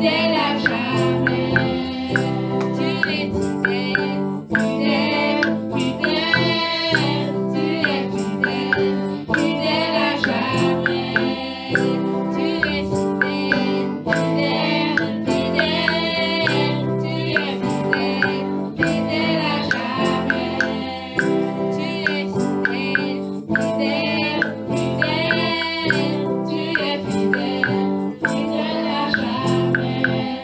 fidèle à jamais. Tu es fidèle, fidèle, fidèle. Tu es fidèle, fidèle à jamais. Tu es fidèle, fidèle, fidèle. Tu es fidèle, fidèle à jamais. Tu es fidèle, fidèle, fidèle. Tu es fidèle, fidèle à jamais.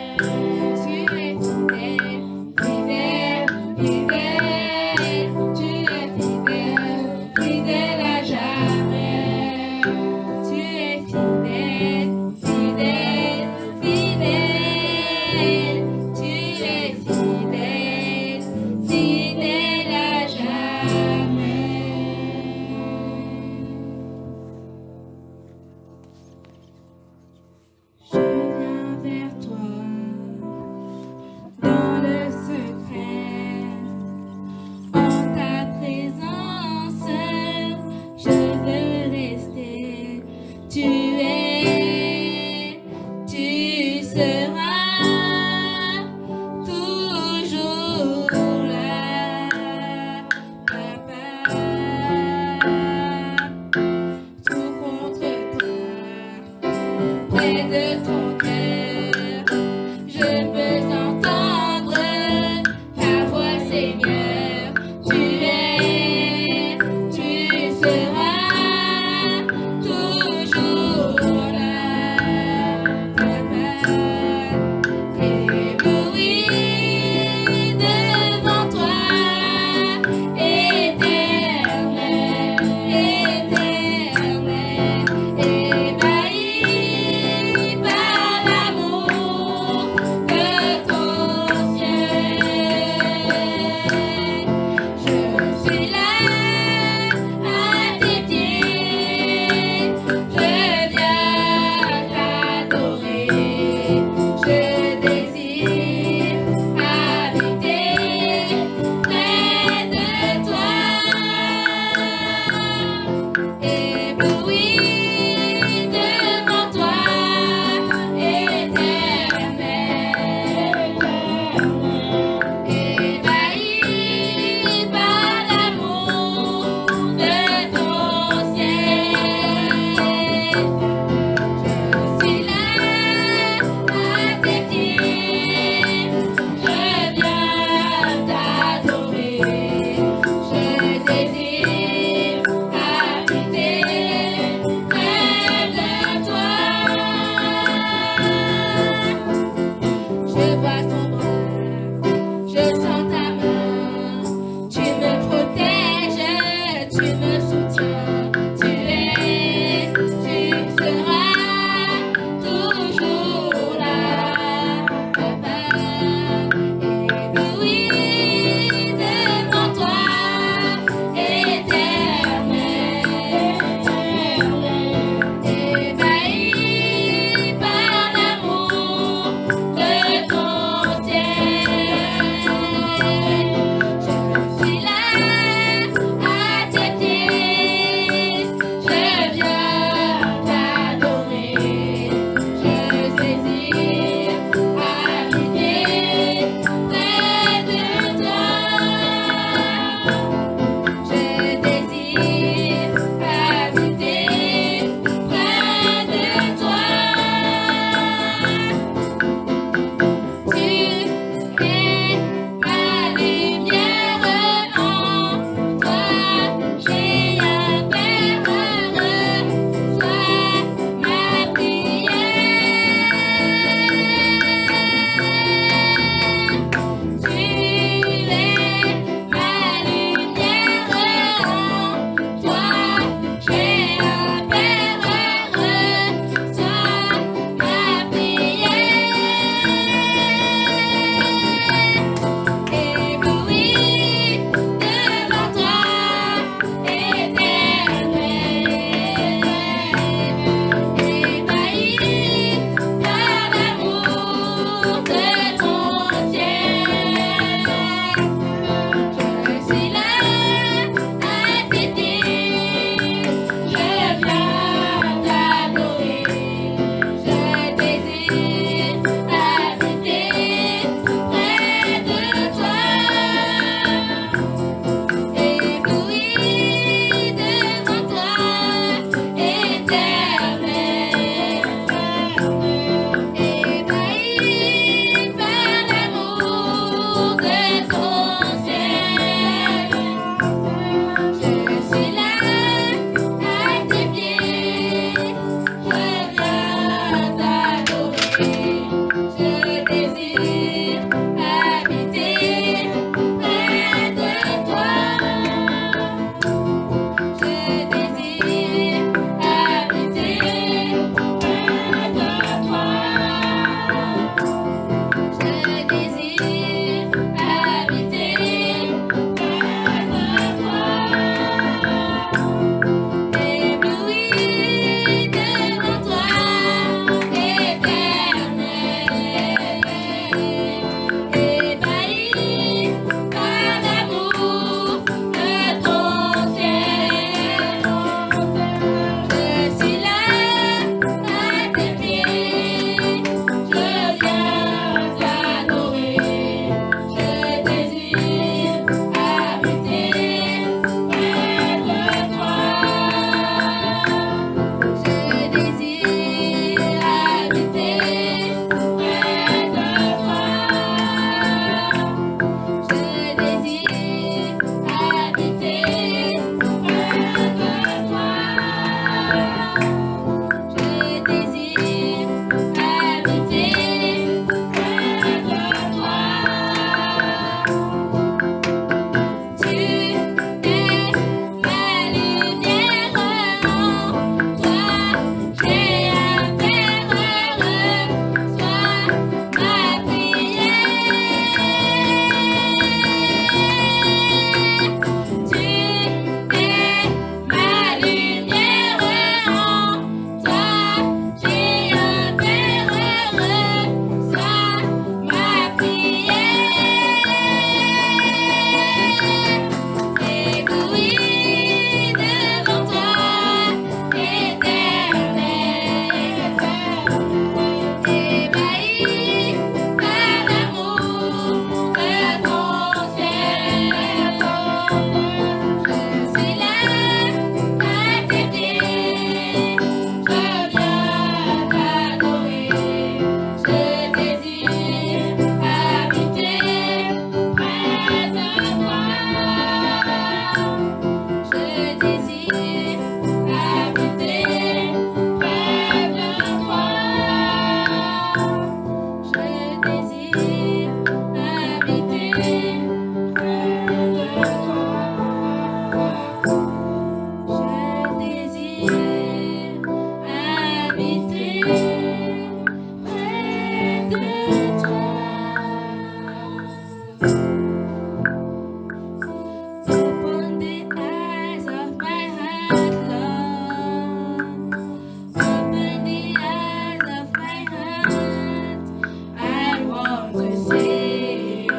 want to see you.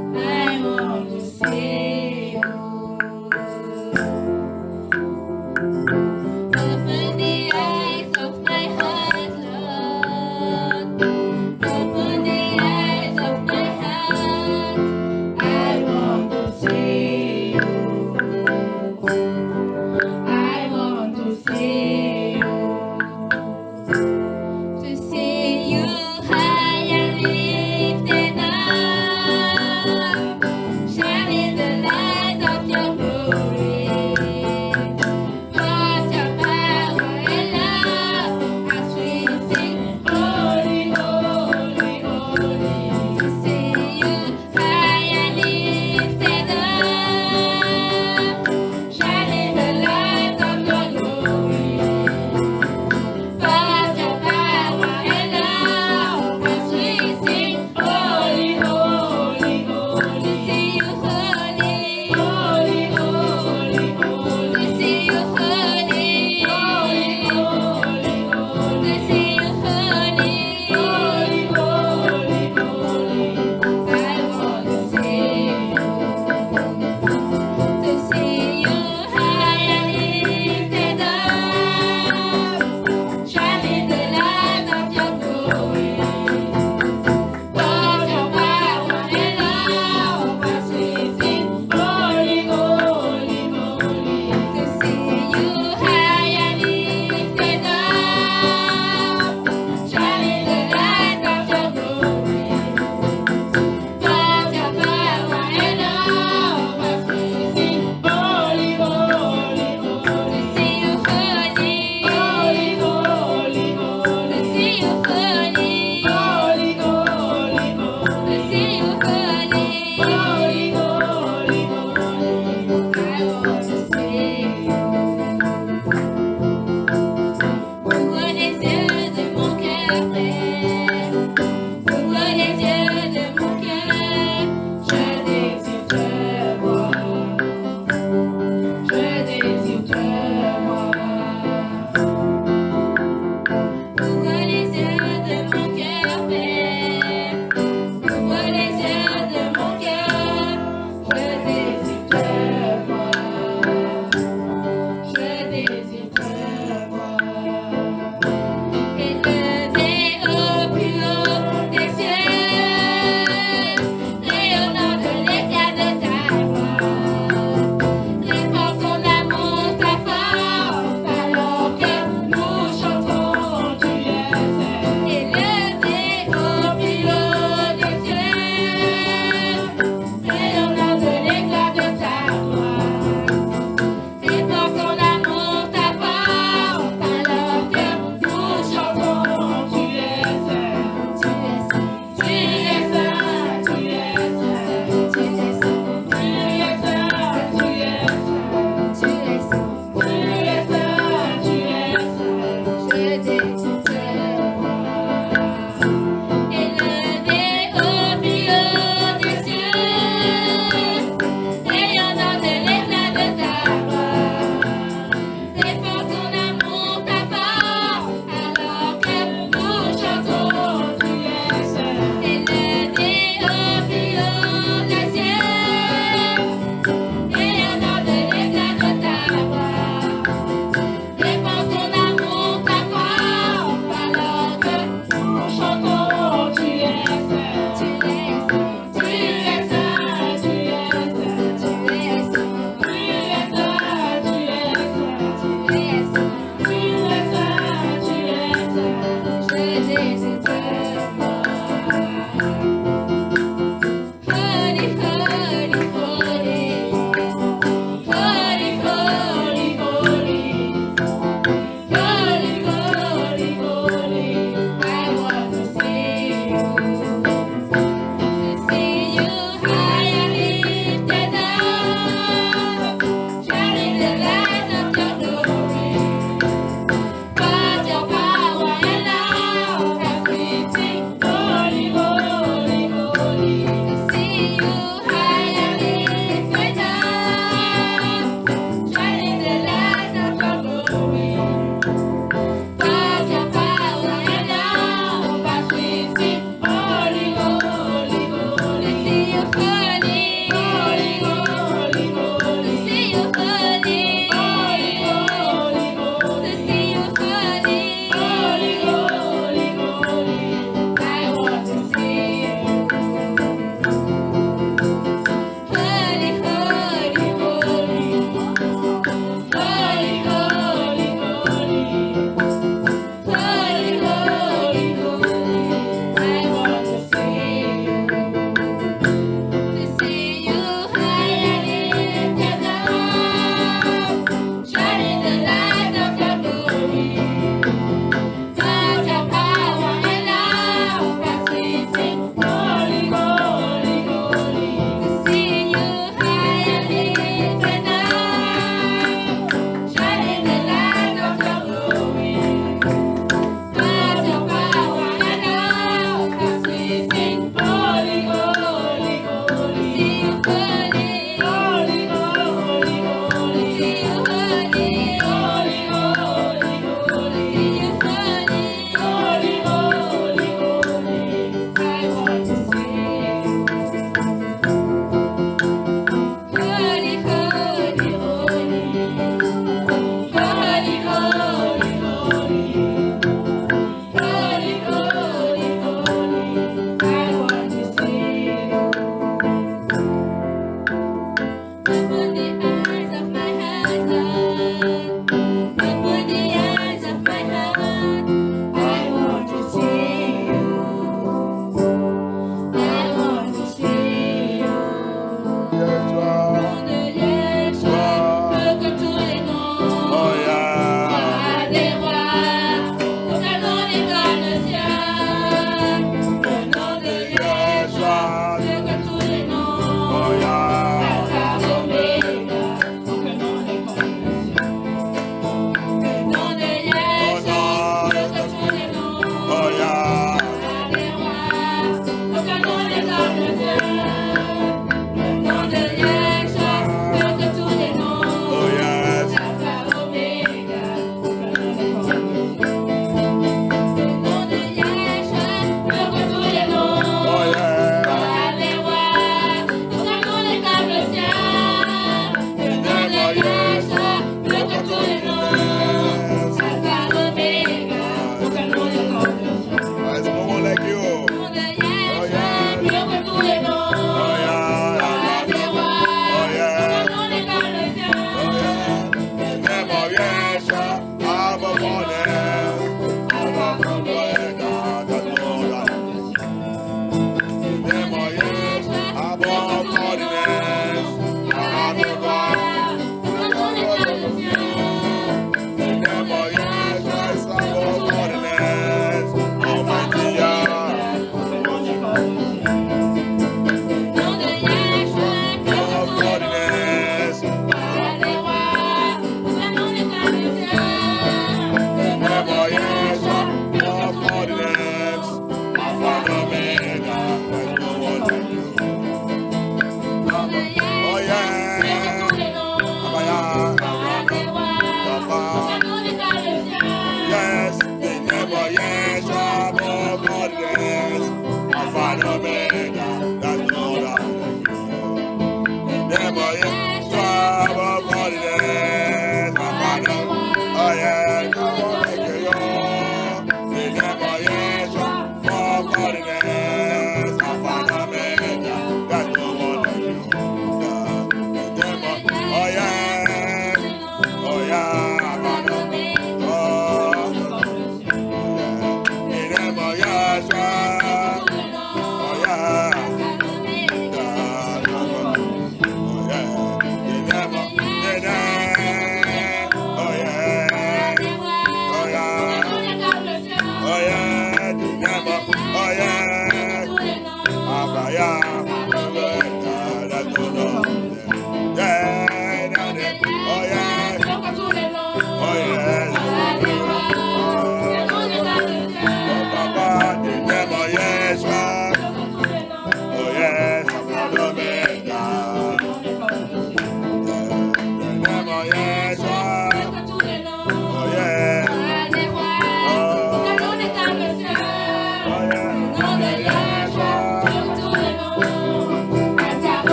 I want to see you. Open the eyes of my heart, Lord. Open the eyes of my heart. I want to see you. I want to see you. To see you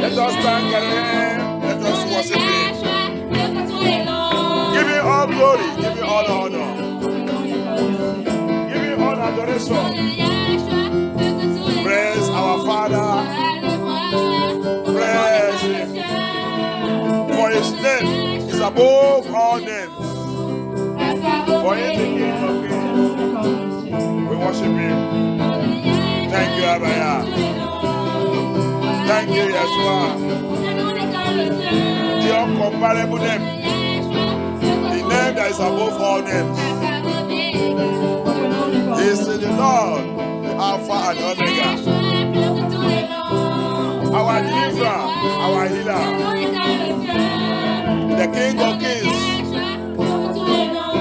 Let us thank Him. Let us worship Him. Give Him all glory. Give Him all honor. Give Him all adoration. Praise our Father. Praise Him. For His name is above all names. For He is the King of Kings. We worship Him. Thank you, Abaya. Thank you, Yeshua. The incomparable name. The name that is above all names. He is the Lord, the Alpha and Omega. Our deliverer, our healer. The King of Kings.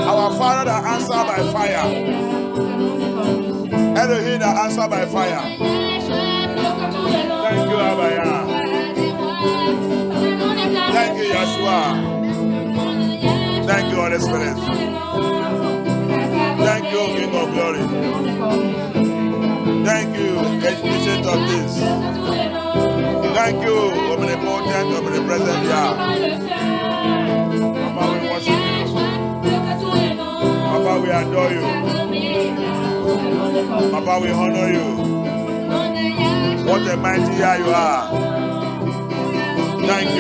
Our Father that answers by fire. Elohim that answers by fire. Thank you, Abaya. Thank you, Yeshua. Thank you, Holy Spirit. Thank you, King of Glory. Thank you, Ancient of this. Thank you, omnipotent, omnipresent Yah. Papa, we worship you. Papa, we adore you. Papa, we honor you. What a mighty Yah you are. Thank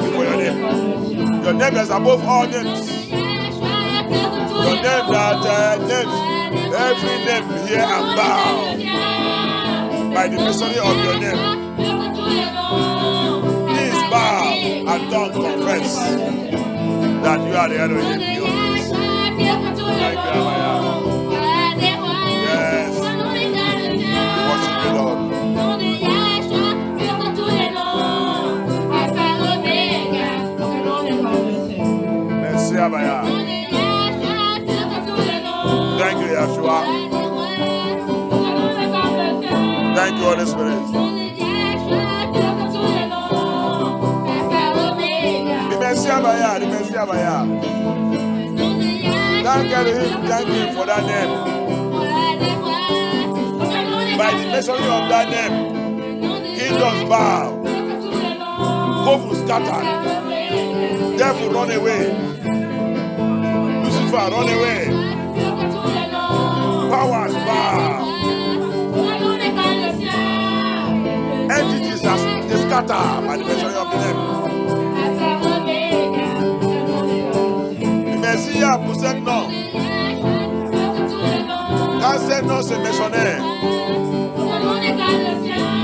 you for your name. Your name is above all names. Your name that names every name here and bow by the mystery of your name. Please bow and don't confess that you are the Elohim. Thank you, Abaya. Yes. Worship you, Lord. Merci, Abaya. Thank you, Yeshua. Thank you, Holy Spirit. Merci, Abaya. Merci, Abaya. Thank you for that name. By the measuring of that name, kingdoms bow, hope will scatter, death will run away, Lucifer run away, powers bow, entities are scatter by the measuring of the name. The Messiah possède non. Quand c'est non, c'est missionnaire.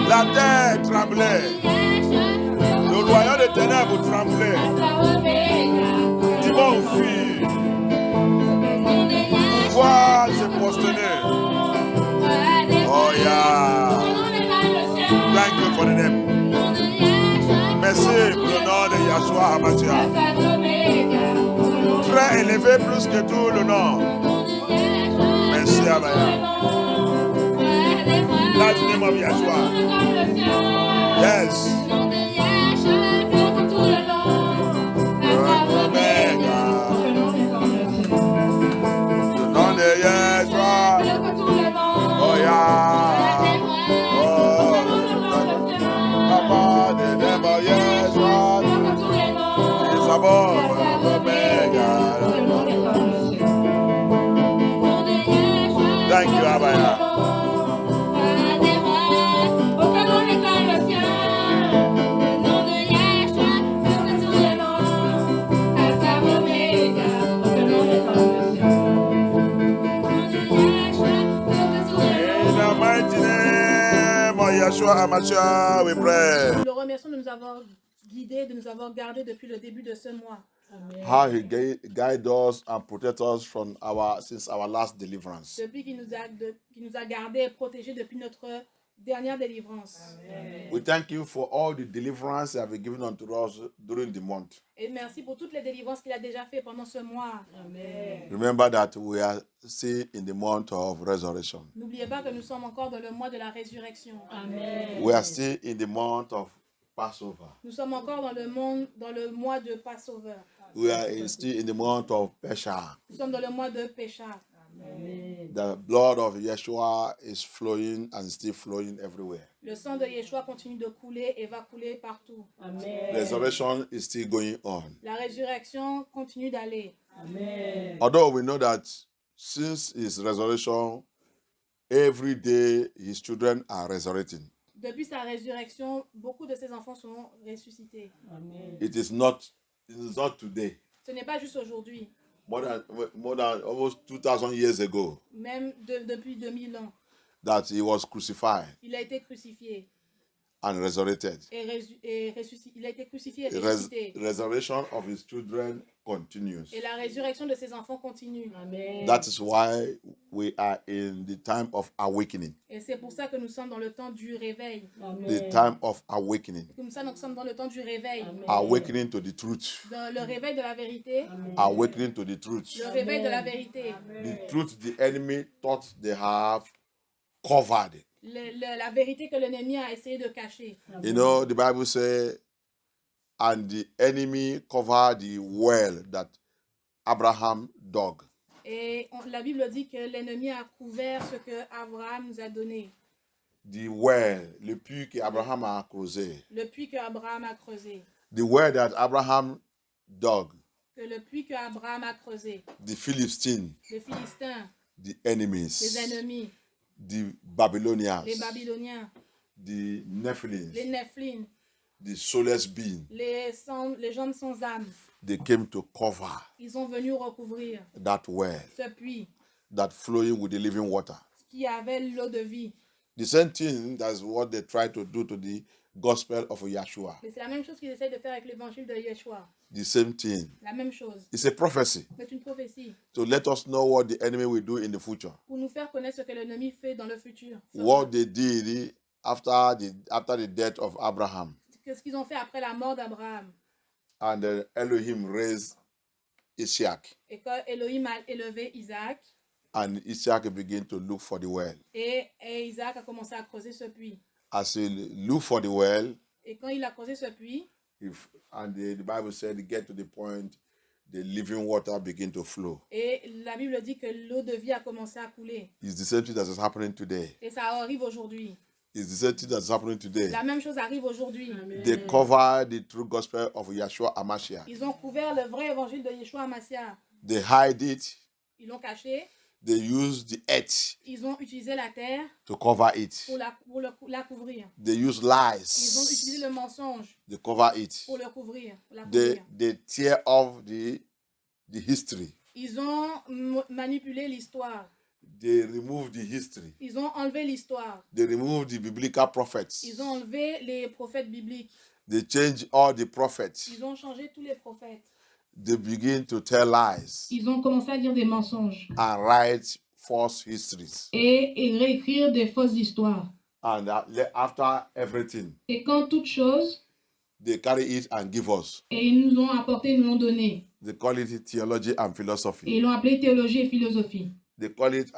La terre tremblait. Le royaume des ténèbres tremblait. Démons fuient. Pouvoir se prosterner. Oh yeah. Thank you for the name. Merci pour le nom de Yeshua HaMashiach. Très élevé plus que tout le nom. Merci Abaya. That's the name of Yeshua. Yes. Omega. Le nom de Yeshua. Oh yeah. Oh. Papa, the name of Yeshua. It's above. Omega. Thank you, Abaya. Yeshua HaMashiach, we pray. Nous le remercions de nous avoir guidés, de nous avoir gardés depuis le début de ce mois. Amen. How he guide us and protect us from since our last deliverance. Depuis qu'il nous a gardés et protégés depuis notre dernière délivrance. Amen. We thank you for all the deliverance you have given unto us during the month. Et merci pour toutes les délivrances qu'il a déjà fait pendant ce mois. Amen. Remember that we are still in the month of resurrection. N'oubliez pas que nous sommes encore dans le mois de la résurrection. Amen. We are still in the month of Passover. Nous sommes encore dans le mois de Passover. We are still in the month of Pesach. Nous sommes dans le mois de Pesach. Amen. The blood of Yeshua is flowing and still flowing everywhere. Le sang de Yeshua continue de couler et va couler partout. Amen. Resurrection is still going on. La résurrection continue d'aller. Amen. Although we know that since his resurrection, every day his children are resurrecting. Depuis sa résurrection, beaucoup de ses enfants sont ressuscités. Amen. It is not today. Ce n'est pas juste aujourd'hui. More than almost 2000 years ago. Même depuis 2000 ans. That he was crucified. Il a été crucifié. And resurrected. Il a été crucifié et ressuscité. Resurrection of his children continues. Et la résurrection de ses enfants continue. Amen. That is why we are in the time of awakening. Et c'est pour ça que nous sommes dans le temps du réveil. Amen. The time of awakening. Comme ça, nous sommes dans le temps du réveil. Amen. Awakening to the truth. Dans le réveil de la vérité. Amen. Awakening to the truth. Le réveil de la vérité. The truth the enemy thought they have covered. La vérité que l'ennemi a essayé de cacher. You know, the Bible says, and the enemy covered the well that Abraham dug. Et la Bible dit que l'ennemi a couvert ce que Abraham nous a donné. The well, le puits qu'Abraham a creusé. Le puits que Abraham a creusé. The well that Abraham dug. Que le puits que Abraham a creusé. The Philistines. Les Philistins. The enemies. Les ennemis. The Babylonians. Les Babyloniens. The Nephilim. Les Nephilim. The soulless beings. Les gens sans âme. They came to cover. Ils sont venus recouvrir. That well. Ce puits. That flowing with the living water. Qui avait l'eau de vie. The same thing, that's what they try to do to the gospel of Yeshua. Mais c'est la même chose qu'ils essaient de faire avec l'évangile de Yeshua. The same thing. La même chose. It's a prophecy. C'est une prophétie. To let us know what the enemy will do in the future. Pour nous faire connaître ce que l'ennemi fait dans le futur. What they did after the death of Abraham. Qu'est-ce qu'ils ont fait après la mort d'Abraham? And Elohim raised Isaac. Et quand Elohim a élevé Isaac. And Isaac began to look for the well. Et Isaac a commencé à creuser ce puits. As he looked for the well. Et quand il a creusé ce puits. And the Bible said, get to the point, the living water began to flow. Et la Bible dit que l'eau de vie a commencé à couler. It's the same thing that is happening today. Et ça arrive aujourd'hui. It's the same thing that's happening today. La même chose arrive aujourd'hui. They cover the true gospel of Yeshua HaMashiach. Ils ont couvert le vrai évangile de Yeshua HaMashiach. They hide it. Ils l'ont caché. They use the earth. Ils ont utilisé la terre. To cover it. Pour la couvrir. They use lies. Ils ont utilisé le mensonge. They cover it. Pour le couvrir. They tear off the history. Ils ont manipulé l'histoire. They removed the history. Ils ont enlevé l'histoire. They removed the biblical prophets. Ils ont enlevé les prophètes bibliques. They changed all the prophets. Ils ont changé tous les prophètes. They begin to tell lies Ils ont commencé à dire des mensonges and write false histories. et réécrire des fausses histoires. And after everything, Et quand toute chose, they carry it and give us. et ils nous ont apporté, ils nous l'ont donné. They call it theology and Et philosophy. ils l'ont appelé théologie et philosophie. They call it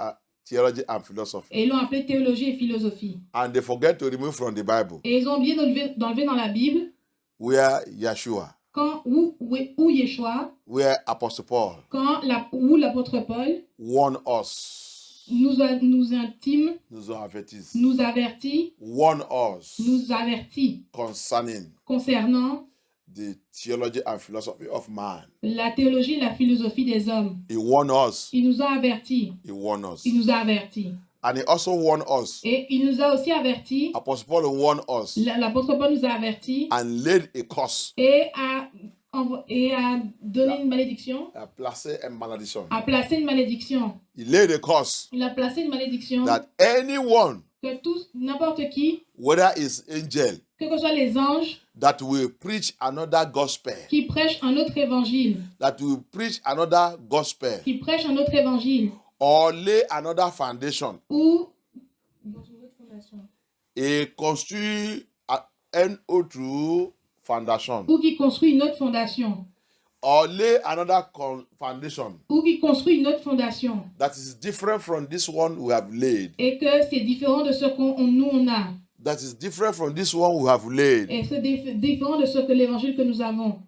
theology and philosophy. Et ils l'ont appelé théologie et philosophie. And they forget to remove from the Bible Et ils ont oublié d'enlever dans la Bible where Yeshua, où Yeshua, where Apostle Paul où l'apôtre Paul warn us, nous intime, nous avertis, nous avertit concerning concernant the theology and philosophy of man. la théologie et la philosophie des hommes. He warned us. Il nous a avertis. He warned us. Il nous a avertis. And he also warned us. Et il nous a aussi avertis. Apostle Paul warned us L'apôtre Paul nous a avertis and laid a curse, et a donné une malédiction, a placé une malédiction. a placé une malédiction. He laid a curse Il a placé une malédiction that anyone, que n'importe qui, whether it's angel, que ce soit les anges, that will preach another gospel, qui prêchent un autre évangile, that will preach another gospel, qui prêchent un autre évangile, or lay another foundation, ou et construit an autre foundation, ou qui construit une autre fondation, or lay another foundation ou qui construit une autre fondation, that is different from this one we have laid, et que c'est différent de ce qu'on a, that is different from this one we have laid, et c'est différent de ce que l'évangile que nous avons,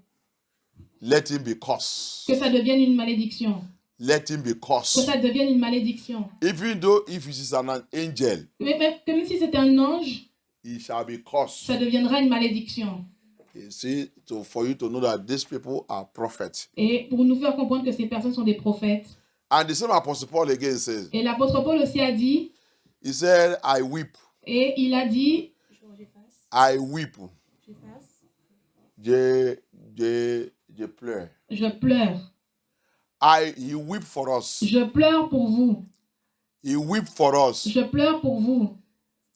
let him be cursed. que ça devienne une malédiction, Let him be que cursed. ça devienne une malédiction. Even though if it is an angel, Mais même si c'est un ange, he shall be cursed. ça deviendra une malédiction. You see, for you to know that these people are prophets. Et pour nous faire comprendre que ces personnes sont des prophètes. And the same Apostle Paul again says, Et l'apôtre Paul aussi a dit, he said, I weep, et il a dit, I weep, je pleure. je pleure. He weep for us. Je pleure pour vous. He weep for us. Je pleure pour vous.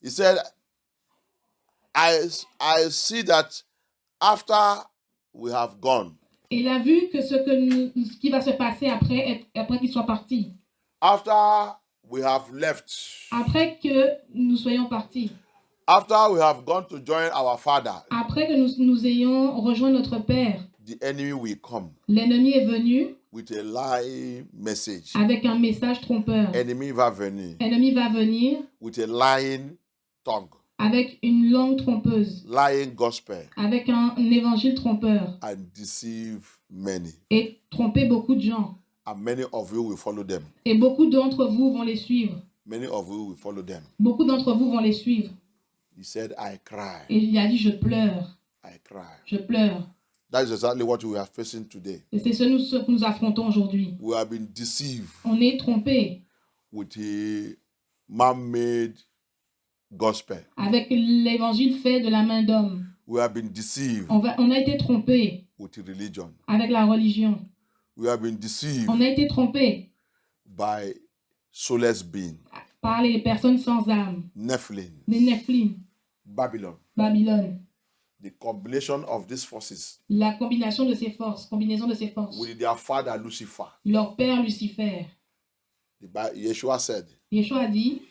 He said, I see that after we have gone, Il a vu que ce qui va se passer après qu'il soit parti. after we have left, Après que nous soyons partis. after we have gone to join our Father, Après que nous ayons rejoint notre Père. the enemy will come L'ennemi est venu with a lying message. avec un message trompeur. Enemy va venir L'ennemi va venir with a lying tongue, avec une langue trompeuse. lying gospel, Avec un évangile trompeur. and deceive many. Et tromper beaucoup de gens. And many of you will follow them. Et beaucoup d'entre vous vont les suivre. Many of you will follow them. Beaucoup d'entre vous vont les suivre. He said, I cry. Et il a dit, je pleure. I cry. Je pleure. That is exactly what we are facing today. Et c'est ce que nous affrontons aujourd'hui. We have been deceived On est trompé with a man-made gospel. avec l'évangile fait de la main d'homme. We have been deceived On a été trompé with religion. avec la religion. We have been deceived On a été trompé by soulless beings, par les personnes sans âme. Nephilim, Les Nephilim, Babylon. Babylone. The combination of these forces La combinaison de ces forces. with their father Lucifer. Leur père Lucifer. Yeshua said, Yeshua a dit,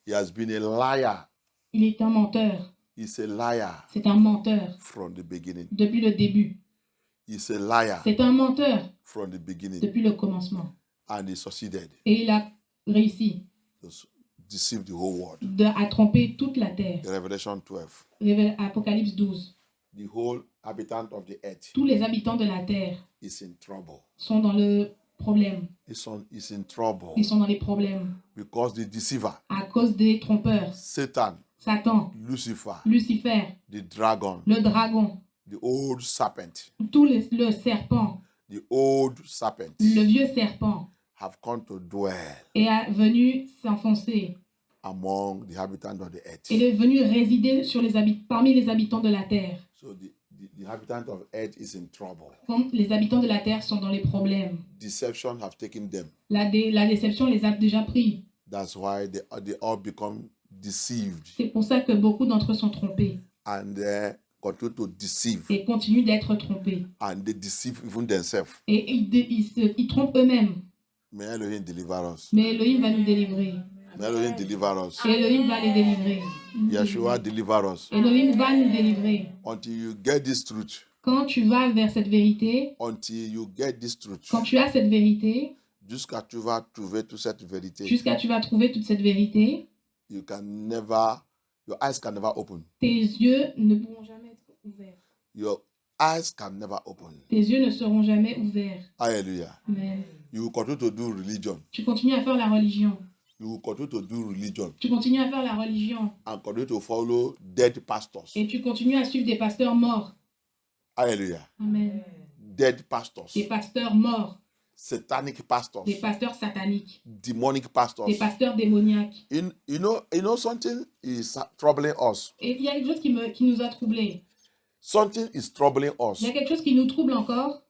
he has been a liar. il est un menteur. He's a liar C'est un menteur from the beginning. depuis le début. He's a liar C'est un menteur from the beginning. depuis le commencement. And he succeeded Et il a réussi to deceive the whole world. à tromper toute la terre. Revelation 12. Apocalypse 12. The whole habitant of the earth Tous les habitants de la terre is in trouble. sont dans le problème. Is in trouble Ils sont dans les problèmes because the deceiver, à cause des trompeurs. Satan, Satan, Lucifer, Lucifer, the dragon, le dragon, the old serpent, le serpent, the old serpent le vieux serpent have come to dwell est venu s'enfoncer. among the habitants of the earth. Il est venu résider parmi les habitants de la terre. So the habitant of earth is in trouble. Comme les habitants de la terre sont dans les problèmes. Deception have taken them. La déception les a déjà pris. That's why they all become deceived C'est pour ça que beaucoup d'entre eux sont trompés and continue to deceive et continuent d'être trompés. and they deceive even themselves. Et ils trompent eux-mêmes. May Elohim deliver us. Mais Elohim va nous délivrer. May Elohim deliver us. Et Elohim va les délivrer. Yeshua deliver us. Elohim va nous délivrer. Until you get this truth, Quand tu vas vers cette vérité, until you get this truth, quand tu as cette vérité, jusqu'à tu vas trouver toute cette vérité, jusqu'à tu vas trouver toute cette vérité, you can never, your eyes can never open. tes yeux ne pourront jamais être ouverts. Your eyes can never open. Tes yeux ne seront jamais ouverts. Hallelujah. Amen. You will continue to do religion. Tu continues à faire la religion. You will continue to do religion Tu continues à faire la religion. and continue to follow dead pastors. Et tu continues à suivre des pasteurs morts. Hallelujah. Amen. Dead pastors. Des pasteurs morts. Satanic pastors. Des pasteurs sataniques. Demonic pastors. Des pasteurs démoniaques. You know something is troubling us. Et il y a quelque chose qui nous a troublés. Something is troubling us. Il y a quelque chose qui nous trouble encore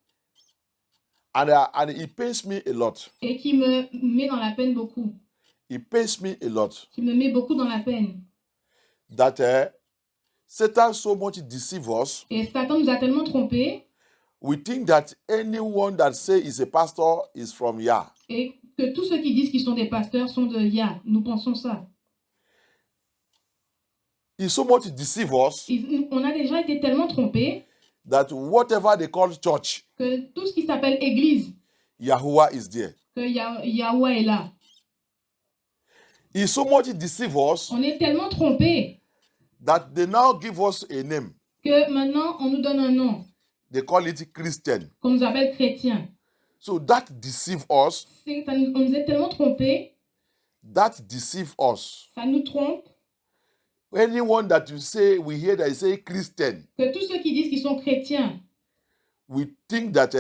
And it pains me a lot. et qui me met dans la peine beaucoup. It pains me a lot Qui me met beaucoup dans la peine. that Satan so much deceive us. Et Satan nous a tellement trompés We think that anyone that say is a pastor is from Yah. et que tous ceux qui disent qu'ils sont des pasteurs sont de Yah. Nous pensons ça. He so much deceive us On a déjà été tellement trompés that whatever they call church, que tout ce qui s'appelle église, Yahuwah is there. que Yahweh est là. He so much deceive us On est tellement trompés that they now give us a name. que maintenant on nous donne un nom They call it Christian. qu'on nous appelle chrétien. So that deceive us. On nous est tellement trompés, That deceive us. ça nous trompe, Anyone that you say, we hear that you say Christian, que tous ceux qui disent qu'ils sont chrétiens, we think that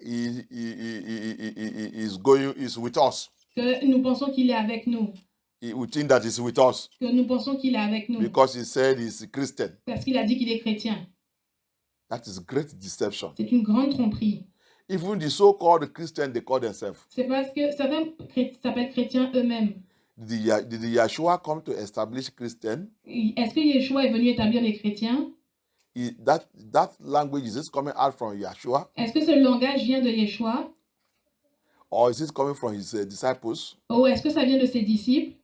he is with us. que nous pensons qu'il est avec nous, We think that he's with us que nous pensons qu'il est avec nous, because he said he's a Christian. parce qu'il a dit qu'il est chrétien. That is great deception. C'est une grande tromperie. Even the so-called Christian, they call themselves. C'est parce que certains s'appellent chrétiens eux-mêmes. Did Yeshua come to establish Christian? Est-ce que Yeshua est venu établir les chrétiens? That language, is it coming out from Yeshua? Est-ce que ce langage vient de Yeshua? Or is it coming from his disciples? Ou est-ce que ça vient de ses disciples?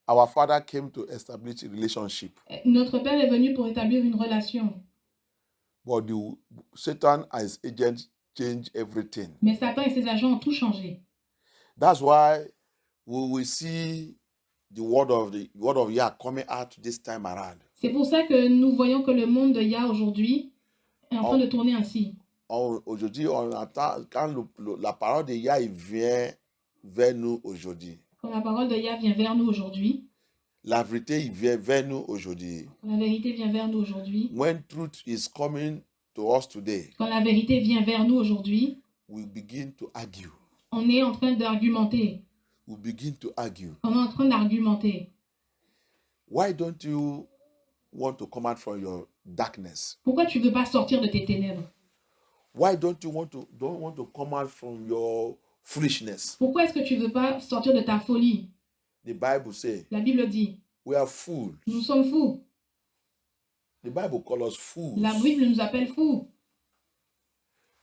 Our Father came to establish a relationship. Notre Père est venu pour établir une relation. But Satan and his agents change everything. Mais Satan et ses agents ont tout changé. That's why we will see the word of Yah coming out this time around. C'est pour ça que nous voyons que le monde de Yah aujourd'hui est en train de tourner ainsi. Aujourd'hui, on attend quand la parole de Yah vient vers nous aujourd'hui. Quand la parole de Yah vient vers nous aujourd'hui, La vérité vient vers nous aujourd'hui. quand la vérité vient vers nous aujourd'hui, When truth is coming to us today, quand la vérité vient vers nous aujourd'hui, we begin to argue. on est en train d'argumenter. We begin to argue. On est en train d'argumenter. Why don't you want to come out from your darkness? Pourquoi tu ne veux pas sortir de tes ténèbres? Why don't you want to come out from your foolishness? Pourquoi est-ce que tu ne veux pas sortir de ta folie? The Bible says La Bible dit, we are fools. nous sommes fous. The Bible calls us fools. La Bible nous appelle fous.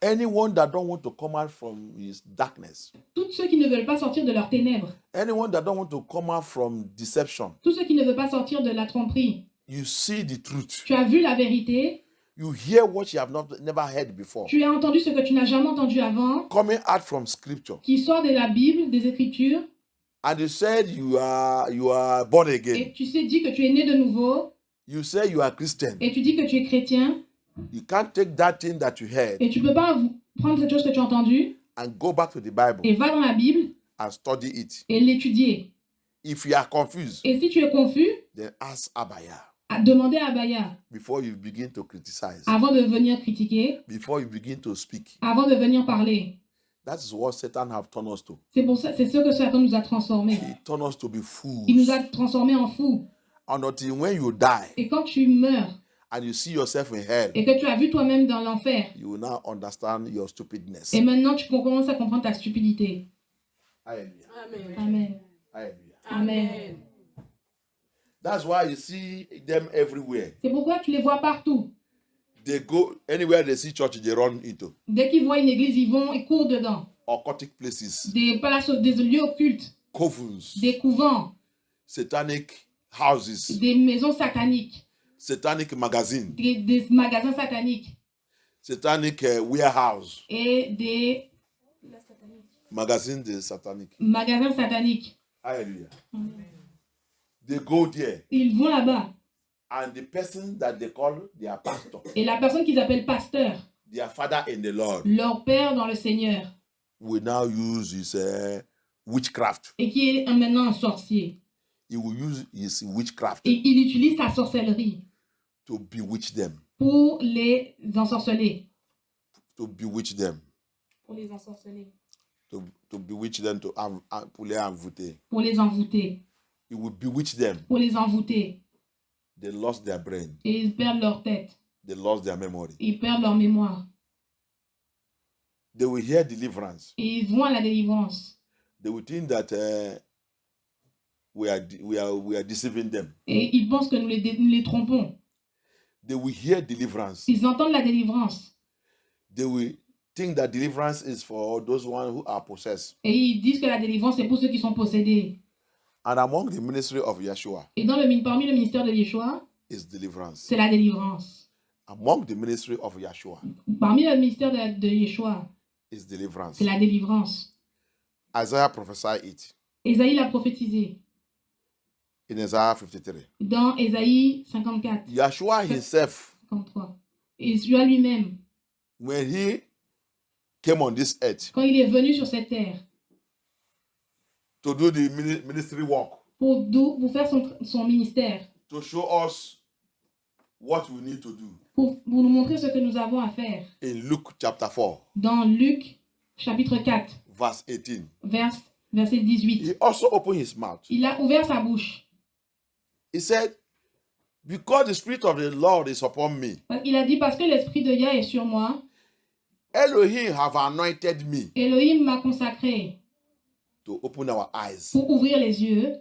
Anyone that don't want to come out from his darkness, Tous ceux qui ne veulent pas sortir de leurs ténèbres, anyone that don't want to come out from deception, tous ceux qui ne veulent pas sortir de la tromperie, you see the truth. tu as vu la vérité, You hear what you have never heard before. tu as entendu ce que tu n'as jamais entendu avant, Coming out from scripture. qui sort de la Bible, des Écritures, And you said you are born again. et tu sais dit que tu es né de nouveau, You say you are Christian. et tu dis que tu es chrétien, You can't take that thing that you heard et tu ne peux pas prendre cette chose que tu as entendue and go back to the Bible et va dans la Bible and study it. et l'étudier. If you are confused, Et si tu es confus, then ask Abaya demandez à Abaya before you begin to criticize, avant de venir critiquer, before you begin to speak. avant de venir parler. That is what Satan have turned us to. C'est pour ça, c'est ce que Satan nous a transformés. He turned us to be fools. Il nous a transformés en fous. And until when you die Et quand tu meurs and you see yourself in hell, et que tu as vu toi-même dans l'enfer, you will now understand your stupidness. et maintenant tu commences à comprendre ta stupidité. Hallelujah. Amen. Hallelujah. Amen. That's why you see them everywhere. C'est pourquoi tu les vois partout. They go anywhere they see church, they run into. Dès qu'ils voient une église, ils vont et courent dedans. Occultic places, Des places, des lieux occultes, covens, des couvents, satanic houses, des maisons sataniques, satanic magazines, des magasins sataniques satanic warehouse, et des magazine de satanic. magasins sataniques. Hallelujah. They go there, Ils vont là-bas. and the person that they call their pastor, Et la personne qu'ils appellent pasteur, their father in the Lord, leur père dans le Seigneur, will now use his witchcraft. et qui est maintenant un sorcier. He will use his witchcraft Et il utilise sa sorcellerie to bewitch them, pour les ensorceler. to bewitch them, Pour les ensorceler. to bewitch them, pour les envoûter. Pour les envoûter. He will bewitch them. Pour les envoûter. They lost their brain. Et ils perdent leur tête. They lost their memory. Ils perdent leur mémoire. They will hear deliverance. Et ils vont à la délivrance. They will think that we are deceiving them. Et ils pensent que nous les trompons. They will hear deliverance. Ils entendent la délivrance. They will think that deliverance is for those ones who are possessed. Et ils disent que la délivrance, c'est pour ceux qui sont possédés. And among the ministry of Yeshua Et parmi le ministère de Yeshua, is deliverance. c'est la délivrance. Among the ministry of Yeshua Parmi le ministère de Yeshua, is deliverance. c'est la délivrance. Isaiah prophesied it Ésaïe l'a prophétisé in Isaiah 53. dans Ésaïe 54, Yeshua himself, 53. Et Yeshua lui-même, when he came on this earth quand il est venu sur cette terre to do the ministry work, pour faire son ministère, to show us what we need to do, pour nous montrer ce que nous avons à faire, in Luke chapter 4, dans Luc chapitre 4, verse 18, verset 18, he also opened his mouth. il a ouvert sa bouche. He said, because the Spirit of the Lord is upon me, Il a dit, parce que l'esprit de Yah est sur moi, Elohim have anointed me Elohim m'a consacré to open our eyes. pour ouvrir les yeux,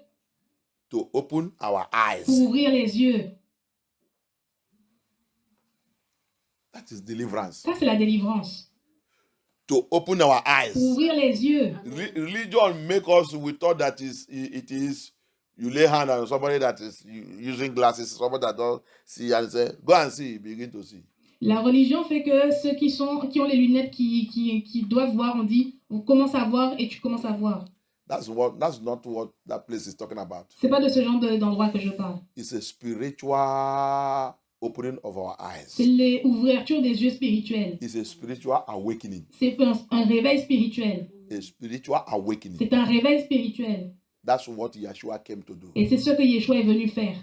To open our pour eyes. ouvrir les yeux. That is deliverance. Ça, c'est la délivrance. To open our eyes. Pour ouvrir les yeux. Religion make us, we thought that it is you lay hand on somebody that is using glasses, somebody that don't see, and say, go and see, begin to see. La religion fait que ceux qui ont les lunettes, qui doivent voir, on dit, on commence à voir et tu commences à voir. That's not what that place is talking about. C'est pas de ce genre d'endroit que je parle. It's a spiritual opening of our eyes. C'est l'ouverture des yeux spirituels. It's a spiritual awakening. C'est un réveil spirituel. A spiritual awakening. C'est un réveil spirituel. That's what Yeshua came to do. Et c'est ce que Yeshua est venu faire.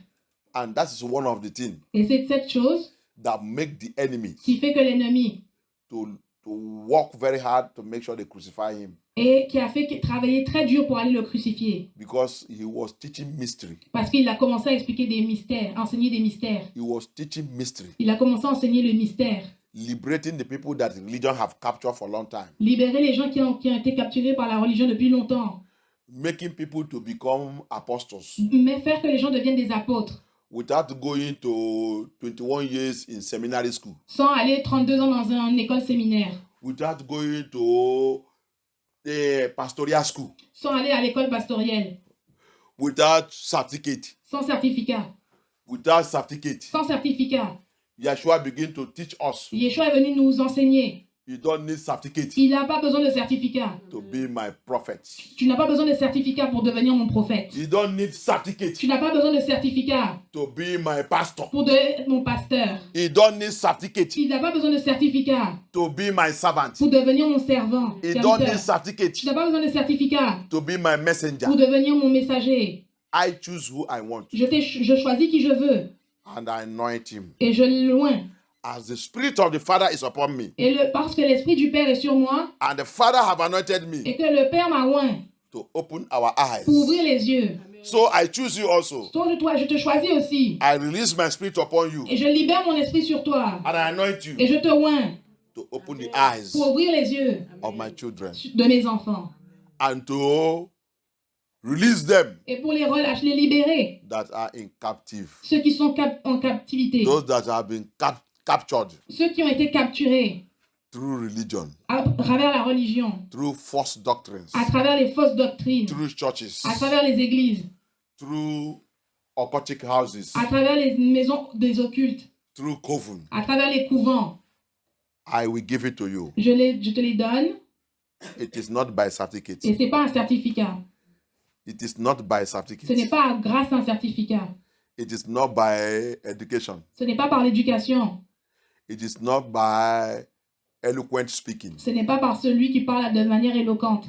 And that is one of the things Et c'est cette chose that make the enemy qui fait que l'ennemi, to work very hard to make sure they crucify him, et qui a fait travailler très dur pour aller le crucifier. because he was teaching mystery. Parce qu'il a commencé à expliquer des mystères, enseigner des mystères. He was teaching mystery, Il a commencé à enseigner le mystère. liberating the people that religion have captured for a long time, Libérer les gens qui ont été capturés par la religion depuis longtemps. making people to become apostles Mais faire que les gens deviennent des apôtres. without going to 21 years in seminary school, Sans aller 32 ans dans une école séminaire. without going to the pastoral school, Sans aller à l'école pastorielle. without certificate, Sans certificat. without certificate. Sans certificat. Yeshua began to teach us. Yeshua est venu nous enseigner. You don't need certificate Il n'a pas besoin de certificat. to be my prophet. Tu n'as pas besoin de certificat pour devenir mon prophète. You don't need certificate Tu n'as pas besoin de certificat to be my pastor. pour devenir mon pasteur. You don't need certificate Tu n'as pas besoin de certificat to be my servant. pour devenir mon servant. You don't need serviteur. certificate Tu n'as pas besoin de certificat to be my messenger. pour devenir mon messager. I choose who I want Je choisis qui je veux and I anoint him. et je loin. As the Spirit of the Father is upon me Et parce que l'esprit du Père est sur moi and the Father have anointed me et que le Père m'a oint to open our eyes. pour ouvrir les yeux. So I choose you also. Donc je te choisis aussi I release my spirit upon you et je libère mon esprit sur toi and I anoint you et je te oins to open the eyes pour ouvrir les yeux of my children de mes enfants and to Release them Et pour les relâcher, les libérer. that are in captive. Ceux qui sont en captivité. Those that have been captured Ceux qui ont été capturés through religion, à travers la religion. through false doctrines, À travers les fausses doctrines. through churches, À travers les églises. through occultic houses, À travers les maisons des occultes. through coven. À travers les couvents. I will give it to you. Je te les donne. It is not by certificate. Et ce n'est pas un certificat. It is not by Ce n'est certificate. pas grâce à un certificat. It is not by education. Ce n'est pas par l'éducation. It is not by eloquent speaking. Ce n'est pas par celui qui parle de manière éloquente.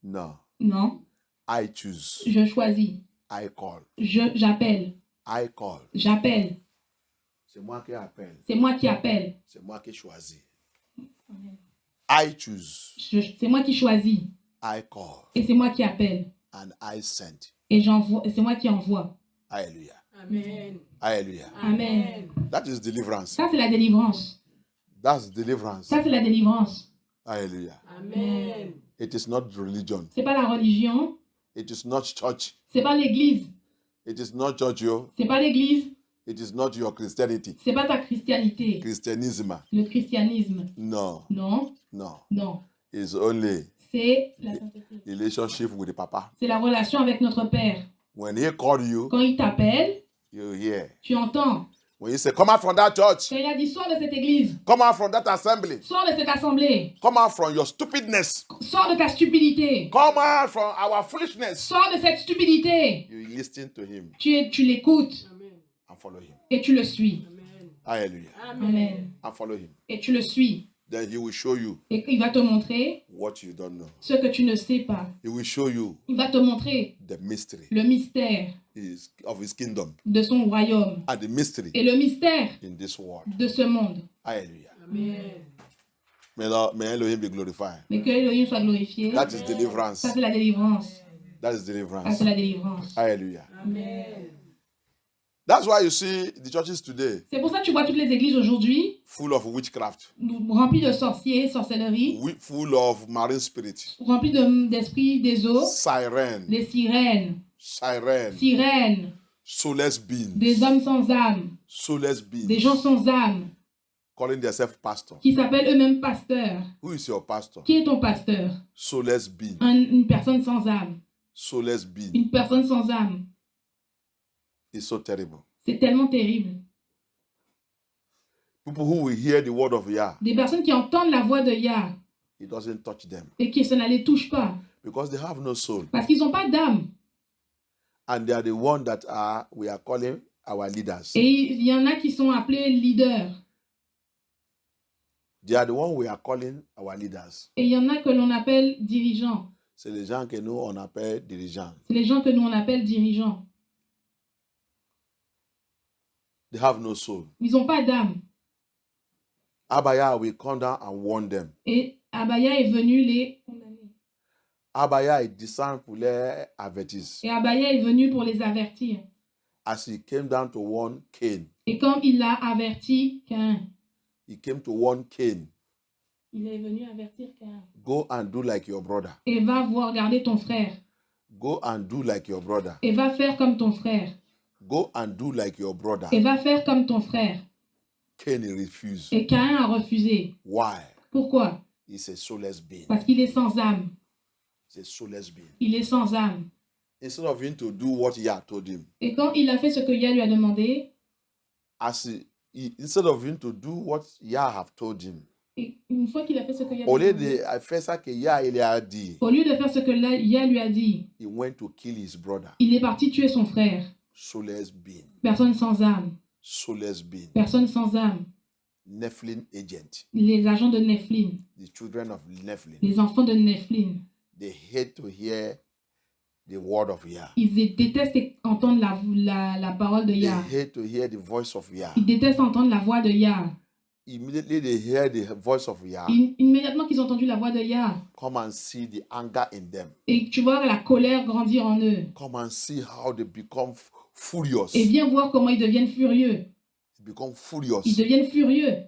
No. Non. I choose. Je choisis. I call. J'appelle. I call. J'appelle. C'est moi qui appelle. C'est moi qui appelle. C'est moi qui choisis. I choose. C'est moi qui choisis. I call. Et c'est moi qui appelle. And I send. Et j'envoie. C'est moi qui envoie. Hallelujah. Amen. Hallelujah. Amen. That is deliverance. Ça, c'est la délivrance. That's deliverance. Ça, c'est la délivrance. Hallelujah. Amen. It is not religion. C'est pas la religion. It is not church. C'est pas l'église. It is not church, yo. C'est pas l'église. It is not your Christianity. C'est pas ta christianité. Christianism. Le christianisme. No. Non. No. Non. It's only C'est la sainteté. relationship with the Papa. C'est la relation avec notre Père. When he called you, Quand il t'appelle, you hear. tu entends. When he say, come out from that church. Quand il a dit sors de cette église, Come out from that assembly. sors de cette assemblée, Come out from your stupidness. sors de ta stupidité, Come out from our foolishness. sors de cette stupidité. You listen to him Tu l'écoutes Amen. and follow him. et tu le suis. Amen. Hallelujah. Amen. And follow him. Et tu le suis. Then he will show you Et il va te montrer what you don't know. ce que tu ne sais pas. He will show you Il va te montrer the mystery le mystère of his kingdom de son royaume and the mystery et le mystère in this world. de ce monde. Hallelujah. Amen. May Elohim be glorified. Mais que Elohim soit glorifié. That is deliverance. Ça, c'est la délivrance. That is Ça, deliverance. c'est la délivrance. Hallelujah. Amen. That's why you see the churches today C'est pour ça que tu vois toutes les églises aujourd'hui full of witchcraft, remplies de sorciers, sorcellerie, full of marine spirits, remplies d'esprits des eaux, siren, des sirènes, soulless beings, des hommes sans âme, soulless beings, des gens sans âme, calling themselves pastor. qui s'appellent eux-mêmes pasteurs. Who is your pastor? Qui est ton pasteur? Soulless being. Une personne sans âme. Soulless being. Une personne sans âme. It's so terrible. C'est tellement terrible. People who will hear the word of Yah, Des personnes qui entendent la voix de Yah it doesn't touch them et qui ça ne les touche pas because they have no soul. parce qu'ils n'ont pas d'âme. And they are the one that we are calling our leaders. Et il y en a qui sont appelés leaders. They are the one we are calling our leaders. Et il y en a que l'on appelle dirigeants. C'est les gens que nous on appelle dirigeants. C'est les gens que nous on appelle dirigeants. They have no soul. Ils n'ont pas d'âme. Abaya will come down and warn them. Et Abaya est venu les condamner. Abaya est descendu pour les avertir. Et Abaya est venu pour les avertir. As he came down to warn Cain, Et comme il l'a averti Caïn, he came to warn Cain. il est venu avertir Caïn. Go and do like your brother. Et va voir regarder ton frère. Go and do like your brother. Et va faire comme ton frère. Go and do like your brother. Et va faire comme ton frère. Cain refused. Et Caïn a refusé. Why? Pourquoi? He's a soulless being. Parce qu'il est sans âme. He's a soulless being. Il est sans âme. Instead of him to do what Yah told him, Et quand il a fait ce que Yah lui a demandé, instead of him to do what Yah have told him, et une fois qu'il a fait ce que Yah au lui a lieu demandé, de faire ça que Yah il a dit, au lieu de faire ce que Yah lui a dit, he went to kill his brother. il est parti tuer son frère. Soulless being. Personne sans âme. Soulless being. Personne sans âme. Nephilim agent. Les agents de Nephilim. The children of Nephilim. Les enfants de Nephilim. They hate to hear the word of Yah. Ils détestent entendre la parole de They Yah. hate to hear the voice of Yah. Ils détestent entendre la voix de Yah. Immediately they hear the voice of Yah. Immédiatement qu'ils ont entendu la voix de Yah. Come and see the anger in them. Et tu vois la colère grandir en eux. Come and see how they become furious. Et viens voir comment ils deviennent furieux. They become furious. Ils deviennent furieux.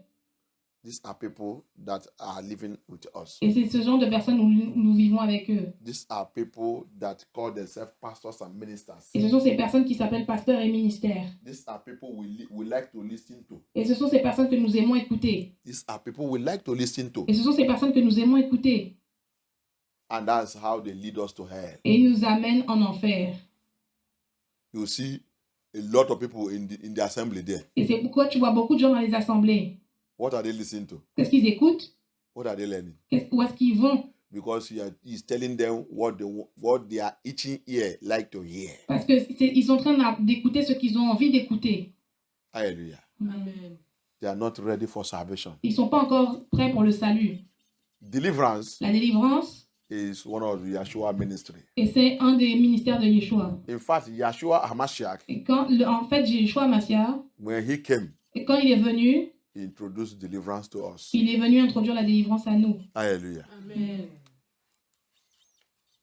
These are people that are living with us. Et c'est ce genre de personnes où nous vivons avec eux. These are people that call themselves pastors and ministers. Et ce sont ces personnes qui s'appellent pasteurs et ministères. These are people we like to listen to. Et ce sont ces personnes que nous aimons écouter. These are people we like to listen to. Et ce sont ces personnes que nous aimons écouter. And that's how they lead us to hell. Et ils nous amènent en enfer. You see a lot of people in the assembly there. Et c'est pourquoi tu vois beaucoup de gens dans les assemblées. What are they listening to? Qu'est-ce qu'ils écoutent? What are they learning? Où est-ce qu'ils vont? Because he's telling them what their itching ear like to hear. Parce qu'ils sont en train d'écouter ce qu'ils ont envie d'écouter. Hallelujah. Amen. They are not ready for salvation. Ils ne sont pas encore prêts pour le salut. Deliverance La délivrance, is one of the Yeshua ministry. et c'est un des ministères de Yeshua. In fact, Yeshua HaMashiach, Et en fait, Yeshua Mashiach, when he came, et quand il est venu, he introduced deliverance to us. il est venu introduire la délivrance à nous. Hallelujah. Amen.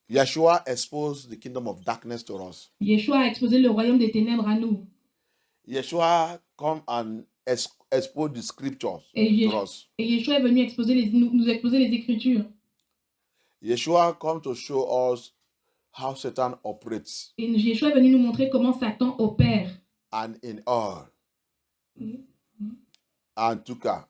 Yeshua exposed the kingdom of darkness to us. Yeshua a exposé le royaume des ténèbres à nous. Yeshua come and expose the scriptures Et, to us. et Yeshua est venu nous exposer les Écritures. Yeshua come to show us how Satan operates. Et Yeshua est venu nous montrer comment Satan opère. And in all, en tout cas,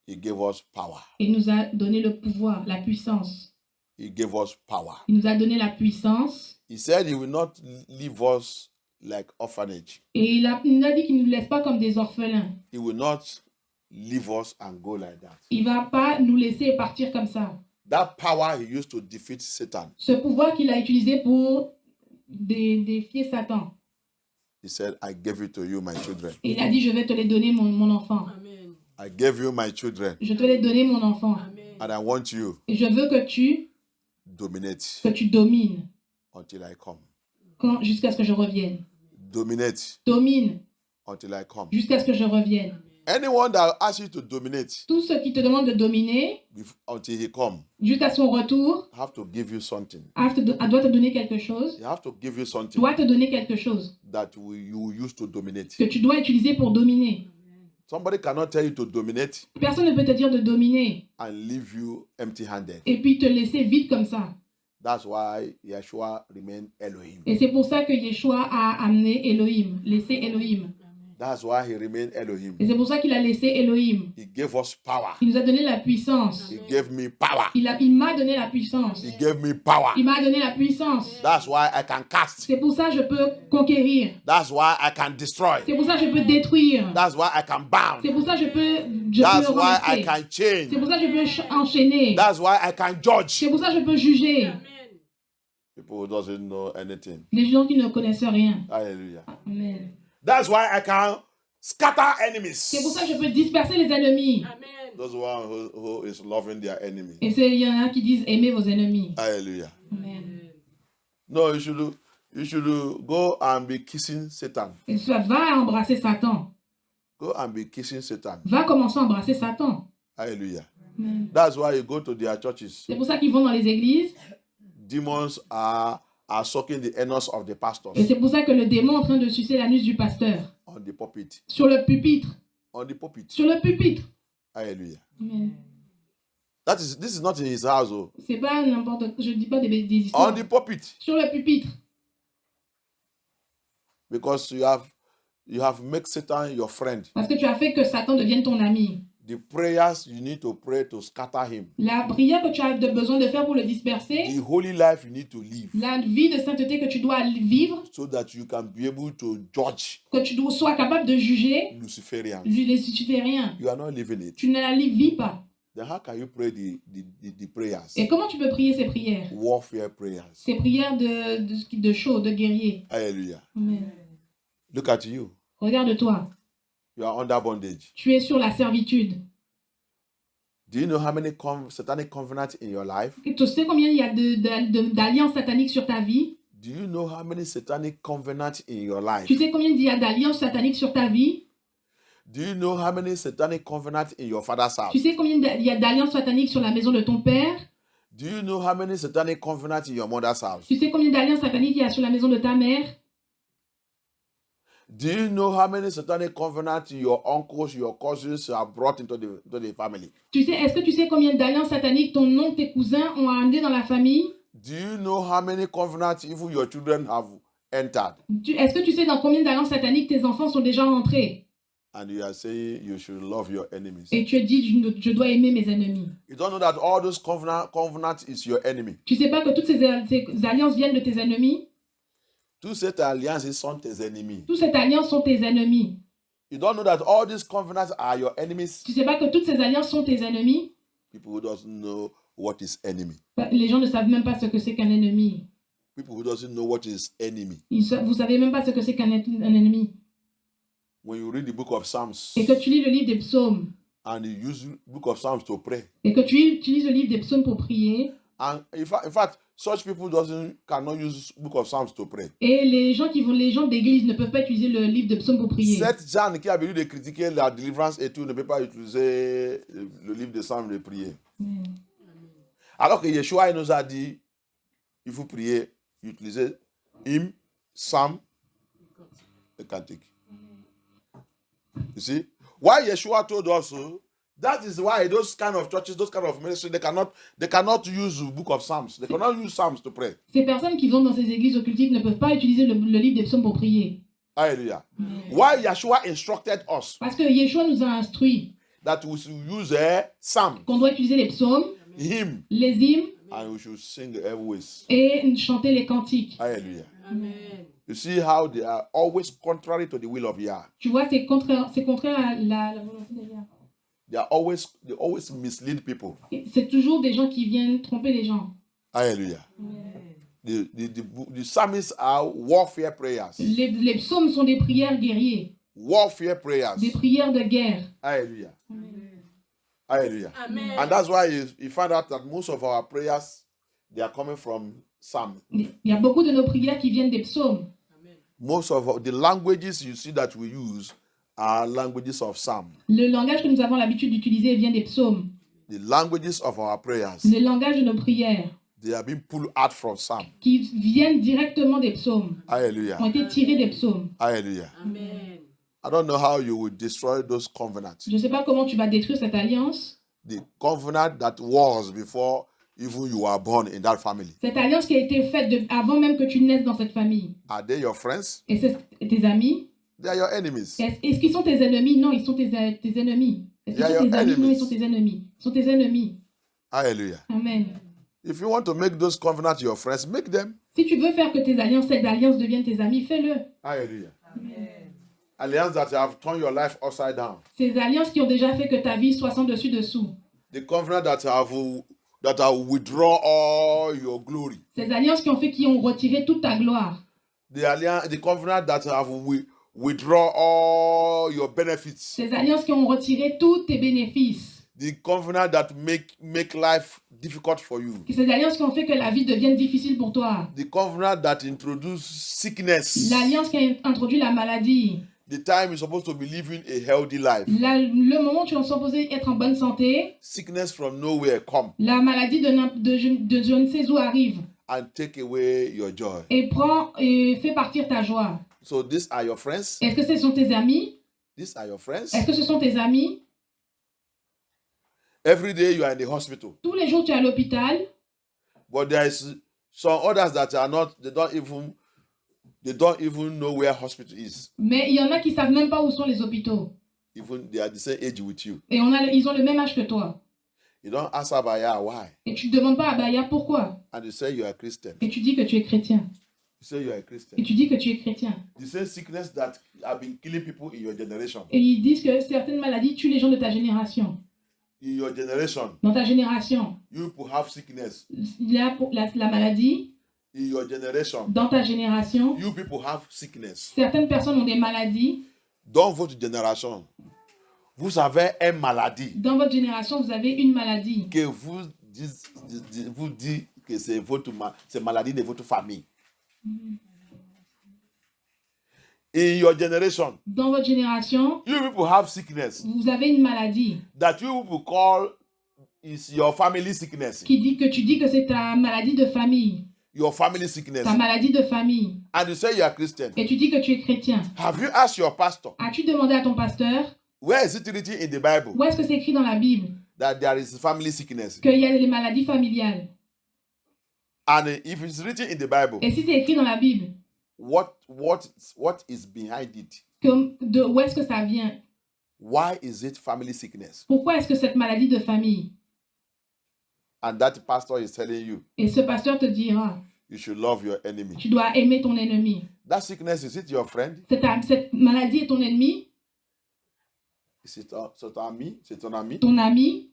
he gave us power. Il nous a donné le pouvoir, la puissance. He gave us power. Il nous a donné la puissance. He said he will not leave us like orphanage. Et il nous a dit qu'il ne nous laisse pas comme des orphelins. He will not leave us and go like that. Il ne va pas nous laisser partir comme ça. That power he used to defeat Satan. Ce pouvoir qu'il a utilisé pour défier Satan. He said, I gave it to you, my children. Et il a dit, je vais te les donner, mon enfant. Amen. I gave you, my children. Je te les donner, mon enfant. Amen. And I want you Et je veux que tu domines until I come. jusqu'à ce que je revienne. Dominate Domine until I come. jusqu'à ce que je revienne. Anyone that asks you to dominate Tout ce qui te demande de dominer until he come, jusqu'à son retour, have to give you something. doit te donner quelque chose. He have to give you something Doit te donner quelque chose that you use to dominate. que tu dois utiliser pour dominer. Somebody cannot tell you to dominate Personne ne peut te dire de dominer and leave you empty-handed. et puis te laisser vide comme ça. That's why Yeshua remained Elohim. Et c'est pour ça que Yeshua a amené Elohim, laissé Elohim. That's why he remained Elohim. Et c'est pour ça qu'il a laissé Elohim. He gave us power. Il nous a donné la puissance. He gave me power. Il m'a donné la puissance. He gave me power. Il m'a donné la puissance. That's why I can cast. C'est pour ça que je peux conquérir. That's why I can destroy. C'est pour ça que je peux détruire. That's why I can bound. C'est pour ça que je peux That's why I renverser. can change. C'est pour ça que je peux enchaîner. That's why I can judge. C'est pour ça que je peux juger. People who doesn't know anything. Les gens qui ne connaissent rien. Hallelujah. Amen. That's why I can scatter enemies. C'est pour ça que je peux disperser les ennemis. Amen. Those one who is loving their enemy. Et il y en a qui disent aimez vos ennemis. Hallelujah. Amen. No, you should go and be kissing Satan. Et ça va embrasser Satan. Go and be kissing Satan. Va commencer à embrasser Satan. Hallelujah. Amen. That's why you go to their churches. C'est pour ça qu'ils vont dans les églises. Demons are sucking the anus of the pastors Et c'est pour ça que le démon est en train de sucer l'anus du pasteur. on the pulpit. Sur le pupitre. On the pulpit. Sur le pupitre. Hallelujah. Amen. This is not in his house. Oh. C'est pas n'importe. Je dis pas des On histoires. the pulpit. Sur le pupitre. Because you have made Satan your friend. Parce que tu as fait que Satan devienne ton ami. The prayers you need to pray to scatter him. La prière que tu as besoin de faire pour le disperser. The holy life you need to live. La vie de sainteté que tu dois vivre. So that you can be able to judge Que tu sois capable de juger Luciferians. les lucifériens. You are not living it. Tu ne la vis pas. Then how can you pray the prayers? Et comment tu peux prier ces prières? Warfare prayers. Ces prières de chaud, de guerrier. Hallelujah. Amen. Look at you. Regarde-toi. You are under bondage. Tu es sur la servitude. Do you know how many satanic covenants in your life? Tu sais combien il y a d'alliances sataniques sur ta vie? Do you know how many satanic covenants in your life? Tu sais combien il y a d'alliances sataniques sur ta vie? Do you know how many satanic covenants in your father's house? Tu sais combien il y a d'alliances sataniques sur la maison de ton père? Do you know how many satanic covenants in your mother's house? Tu sais combien d'alliances sataniques il y a sur la maison de ta mère? Do you know how many satanic covenants your uncles, your cousins have brought into the family? Est-ce que tu sais combien d'alliances sataniques ton oncle, tes cousins ont amené dans la famille? Do you know how many covenants even your children have entered? Est-ce que tu sais dans combien d'alliances sataniques tes enfants sont déjà rentrés? And you are saying you should love your enemies. Et tu dis, je dois aimer mes ennemis. You don't know that all those covenants is your enemy. Tu sais pas que toutes ces alliances viennent de tes ennemis? Toutes ces alliances sont tes ennemis. Toutes ces alliances sont tes ennemis. You don't know that all these covenants are your enemies. Tu sais pas que toutes ces alliances sont tes ennemis? People who doesn't know what is enemy. Les gens ne savent même pas ce que c'est qu'un ennemi. People who doesn't know what is enemy. Vous savez même pas ce que c'est qu'un ennemi. When you read the book of Psalms Et que tu lis le livre des psaumes. and you use the book of Psalms to pray. Et que tu utilises le livre des psaumes pour prier. And in fact, such people cannot use book of Psalms to pray. Et les gens d'église ne peuvent pas utiliser le livre de psaumes pour prier. Cette gens qui a venu de critiquer la délivrance et tout ne peut pas utiliser le livre de Psalms de prier. Alors que Yeshua nous a dit, il faut prier, utiliser hymne, psalm et cantique. You see? Why Yeshua told us so? That is why those kind of churches, those kind of ministry, they cannot use the book of Psalms. They cannot use Psalms to pray. Ces personnes qui vont dans ces églises occultiques ne peuvent pas utiliser le livre des psaumes pour prier. Hallelujah. Why Yeshua instructed us Parce que Yeshua nous a instruit that we should use a psalm, qu'on doit utiliser les psaumes, hymn, les hymnes and we should sing always. et chanter les cantiques. Hallelujah. Amen. You see how they are always contrary to the will of Yah. Tu vois, c'est contraire à la volonté de Dieu. They always mislead people. C'est toujours des gens qui viennent tromper les gens. Hallelujah. The psalms are warfare prayers. Les psaumes sont des prières guerriers, Warfare prayers. des prières de guerre. Hallelujah. Hallelujah. Amen. And that's why you find out that most of our prayers, they are coming from psalms. Il y a beaucoup de nos prières qui viennent des psaumes. Most of the languages you see that we use are languages of psalm. Le langage que nous avons l'habitude d'utiliser vient des psaumes. The languages of our prayers, Le langage de nos prières they have been pulled out from psalm. qui viennent directement des psaumes, Hallelujah. ont été tirés des psaumes. Hallelujah. Amen. I don't know how you will destroy those covenants. Je ne sais pas comment tu vas détruire cette alliance. The covenant that was before even you were born in that family. Cette alliance qui a été faite avant même que tu naisses dans cette famille. Are they your friends? Et c'est tes amis. They are your enemies. Est-ce qu'ils sont tes ennemis? Non, ils sont tes ennemis. Est-ce qu'ils sont tes amis? Non, ils sont tes ennemis. Ils sont tes ennemis. Hallelujah. Amen. If you want to make those covenants your friends, make them. Si tu veux faire que cette alliance devienne tes amis, fais-le. Hallelujah. Alliance that have turned your life upside down. Ces alliances qui ont déjà fait que ta vie soit sans dessus-dessous. The covenant that have withdraw all your glory. Ces alliances qui ont retiré toute ta gloire. The covenant that have withdraw all your benefits. Ces alliances qui ont retiré tous tes bénéfices. The covenant that make life difficult for you. Ces alliances qui ont fait que la vie devienne difficile pour toi. The covenant that introduce sickness. L'alliance qui a introduit la maladie. The time you're supposed to be living a healthy life. Le moment où tu es supposé être en bonne santé. Sickness from nowhere come. La maladie de je ne sais où arrive. And take away your joy. Et fait partir ta joie. So these are your friends? Est-ce que ce sont tes amis? These are your friends? Est-ce que ce sont tes amis? Every day you are in the hospital. Tous les jours tu es à l'hôpital. But there is some others that are not, they don't even know where hospital is. Mais il y en a qui savent même pas où sont les hôpitaux. Even they are the same age with you. Et ils ont le même âge que toi. You don't ask Abaya why. Et tu ne demandes pas à Abaya pourquoi. And you say you are Christian. Et tu dis que tu es chrétien. You say you are a Christian. Et tu dis que tu es chrétien. The same sickness that have been killing people in your generation. Et ils disent que certaines maladies tuent les gens de ta génération. In your generation. Dans ta génération. You people have sickness. Il y a la maladie. In your generation. Dans ta génération. You people have sickness. Certaines personnes ont des maladies. Dans votre génération, vous avez une maladie. Dans votre génération, vous avez une maladie. Que vous dites que c'est maladie de votre famille. In your generation, dans votre génération, you people have sickness. Vous avez une maladie. That you people call is your family sickness. Que tu dis que c'est ta maladie de famille. your family sickness, ta maladie de famille, and you say you are Christian, et tu dis que tu es chrétien, have you asked your pastor, as-tu demandé à ton pasteur, where is it written in the Bible où est-ce que c'est écrit dans la Bible that there is family sickness? qu'il y a les maladies familiales? And if it's written in the Bible, Et si c'est écrit dans la Bible, what is behind it? où est-ce que ça vient? Why is it family sickness? Pourquoi est-ce que cette maladie de famille? And that pastor is telling you, Et ce pasteur te dira, you should love your enemy. tu dois aimer ton ennemi. That sickness, is it your friend? Cette maladie est ton ennemi, C'est ton ami? ton ami.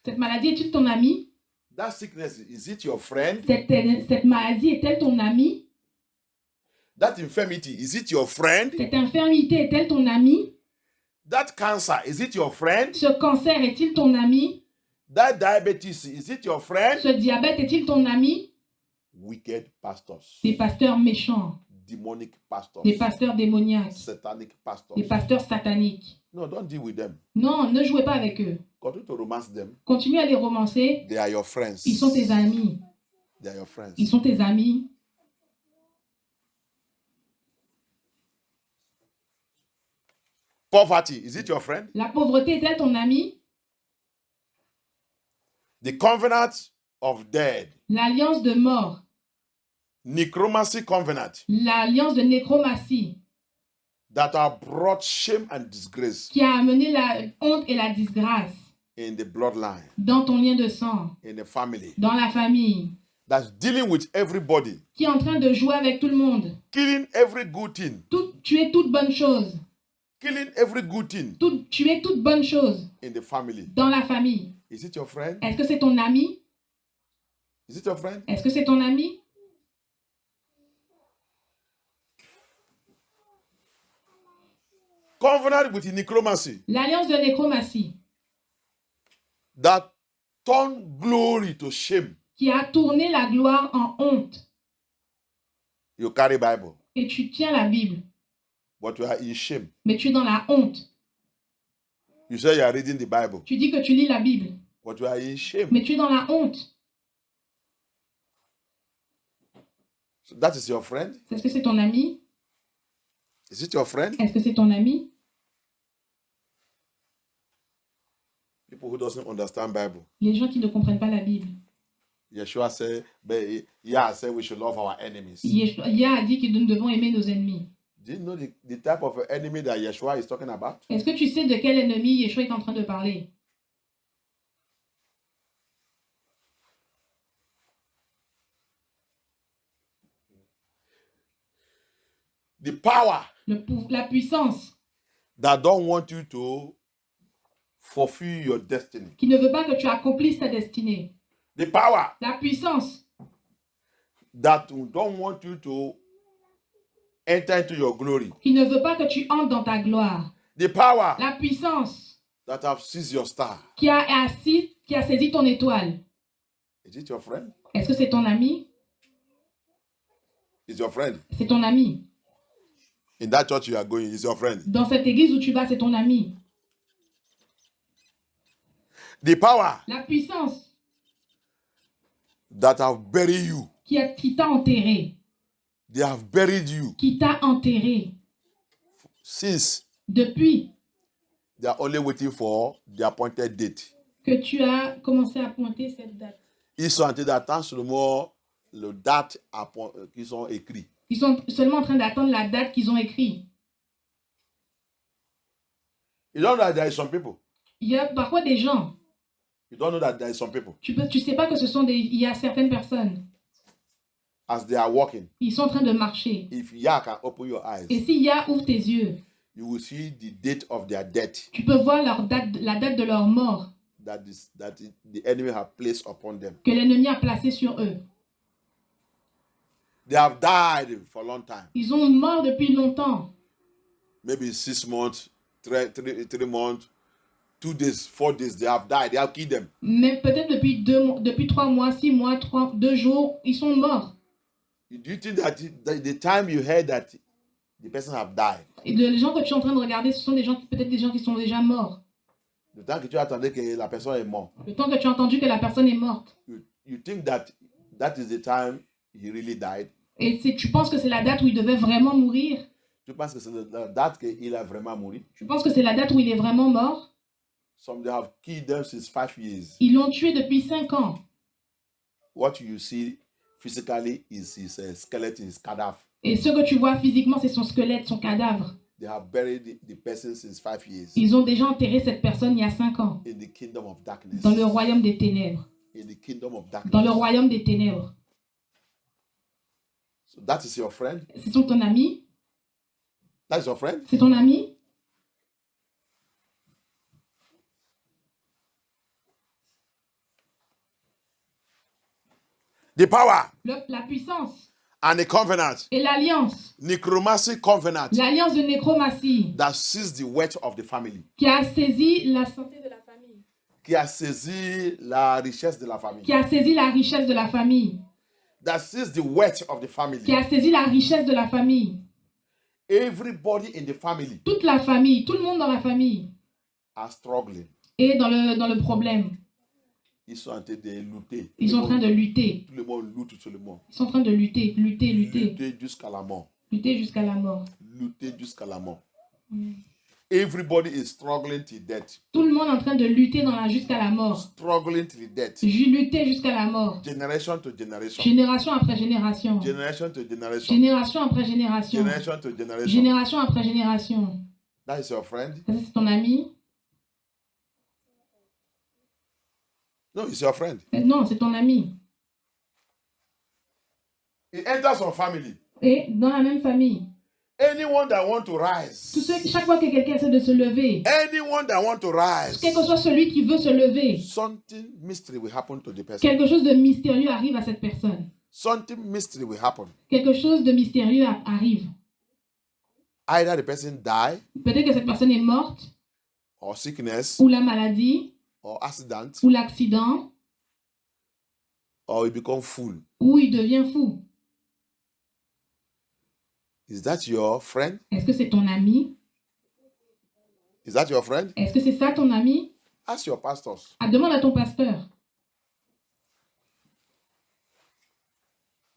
Cette maladie est-il ton ami? That sickness, is it your friend? Cette maladie est-elle ton ami? That infirmity, is it your friend? Cette infirmité est-elle ton ami? That cancer, is it your friend? Ce cancer est-il ton ami? That diabetes, is it your friend? Ce diabète est-il ton ami? Wicked pastors, Des pasteurs méchants, demonic pastors, des pasteurs démoniaques, satanic pastors. des pasteurs sataniques. No, don't deal with them. Non, ne jouez pas avec eux. Continue to romance them. Continue à les romancer. They are your friends. Ils sont tes amis. They are your friends. Ils sont tes amis. Poverty, is it your friend? La pauvreté est-elle ton ami? The covenant of dead, L'alliance de mort, necromancy covenant l'alliance de nécromancie that have brought shame and disgrace qui a amené la honte et la disgrâce in the bloodline, dans ton lien de sang, in the family, dans la famille, that's dealing with everybody, qui est en train de jouer avec tout le monde. killing every good thing, Tuer toute bonne chose. killing every good thing Tuer toute bonne chose in the family. dans la famille. Is it your friend? Est-ce que c'est ton ami? Is it your friend? Est-ce que c'est ton ami? Covenant with necromancy L'alliance de nécromancie that turn glory to shame. qui a tourné la gloire en honte. You carry Bible, Et tu tiens la Bible, but you are in shame. mais tu es dans la honte. You say you are reading the Bible, Tu dis que tu lis la Bible, but you are in shame. mais tu es dans la honte. So that is your friend? Est-ce que c'est ton ami? Is it your friend? Est-ce que c'est ton ami? People who doesn't understand Bible. Les gens qui ne comprennent pas la Bible. Yeshua said, said we should love our enemies. Yah a dit que nous devons aimer nos ennemis. Do you know the type of enemy that Yeshua is talking about? Est-ce que tu sais de quel ennemi Yeshua est en train de parler? The power La puissance that don't want you to fulfill your destiny. qui ne veut pas que tu accomplisses ta destinée. The power La puissance that don't want you to enter into your glory. qui ne veut pas que tu entres dans ta gloire. The power La puissance that have seized your star. qui a saisi ton étoile. Is it your friend? Est-ce que c'est ton ami? Is your friend? C'est ton ami. In that church you are going, is your friend. Dans cette église où tu vas, c'est ton ami. The power La puissance that have buried you. qui t'a enterré. They have buried you Qui t'a enterré. since Depuis they are only waiting for the appointed date. que tu as commencé à pointer cette date. Ils sont en train d'attendre seulement le date qu'ils ont écrit. Ils sont seulement en train d'attendre la date qu'ils ont écrite. You don't know that there is some people. Il y a parfois des gens, You don't know that there is some people. tu sais pas que il y a certaines personnes, As they are walking, ils sont en train de marcher. if Yah can open your eyes, Et si Yah ouvre tes yeux, you will see the date of their death tu peux voir la date de leur mort that the enemy have placed upon them. que l'ennemi a placée sur eux. They have died for a long time. Ils ont mort depuis longtemps. Maybe 6 months, 3 months, 2 days, 4 days. They have died. They have killed them. Mais peut-être depuis 3 mois, 6 mois, 2 jours, ils sont morts. Do you think that the time you heard that the person have died, Et les gens que tu es en train de regarder, ce sont peut-être des gens qui sont déjà morts. le temps que tu attendais que la personne est morte, Le temps que tu as entendu que la personne est morte, you think that is the time he really died? Et tu penses que c'est la date où il devait vraiment mourir? Tu penses que c'est la date qu'il a vraiment mouru? Tu penses que c'est la date où il est vraiment mort? Some they have killed them since 5 years. Ils l'ont tué depuis 5 ans. What you see physically is his skeleton, his cadaver. Et ce que tu vois physiquement, c'est son squelette, son cadavre. They have buried the person since 5 years Ils ont déjà enterré cette personne il y a 5 ans. in the kingdom of darkness. Dans le royaume des ténèbres. In the kingdom of Dans le darkness. royaume des ténèbres. So that is your friend? C'est ton ami? That is your friend? C'est ton ami? The power La puissance and the covenant, et l'alliance. necromancy covenant L'alliance de nécromancie that sees the wealth of the family, qui a saisi la santé de la famille. qui a saisi la richesse de la famille, Qui a saisi la richesse de la famille. that sees the wealth of the family. Qui a saisi la richesse de la famille. Everybody in the family Toute la famille, tout le monde dans la famille are struggling. est dans le problème. Ils sont en train de lutter. Ils sont en train de lutter. Tout le monde lutte tout le monde. Ils sont en train de lutter, lutter, lutter. Lutter jusqu'à la mort. Lutter jusqu'à la mort. Lutter jusqu'à la mort. Mm. Everybody is struggling till death. Tout le monde est en train de lutter jusqu'à la mort. Struggling till death. Lutter jusqu'à la mort. Generation to generation. Génération après génération. Generation to generation. Génération après génération. Generation to generation. Génération après génération. That is your friend? Ça, c'est ton ami? No, it's your friend. Non, c'est ton ami. He enters your family. Et dans la même famille. Anyone that want to rise. Chaque fois que quelqu'un essaie de se lever, Anyone that want to rise. quel que soit celui qui veut se lever, Something mystery will happen to the person. quelque chose de mystérieux arrive à cette personne. Something mystery will happen. Quelque chose de mystérieux arrive. Either the person die, Peut-être que cette personne est morte, or sickness, ou la maladie, or accident, ou l'accident, or he become fool. ou il devient fou. Is that your friend? Est-ce que c'est ton ami? Is that your friend? Est-ce que c'est ça ton ami? Ask your pastors. Ah, demande à ton pasteur.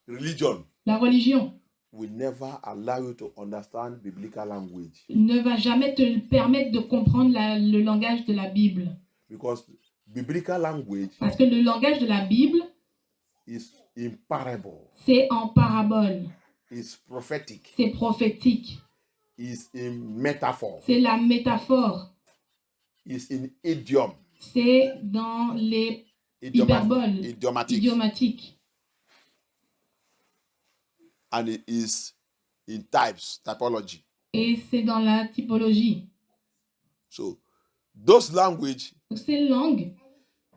Religion La religion will never allow you to understand biblical language ne va jamais te permettre de comprendre le langage de la Bible. because biblical language Parce que le langage de la Bible, is in parable, c'est en parabole, is prophetic, c'est prophétique, is in metaphor, c'est la métaphore, is in idiom, c'est dans les hyperboles, idiomatiques. and it is in typology. Et c'est dans la typologie. So those language Donc, ces langues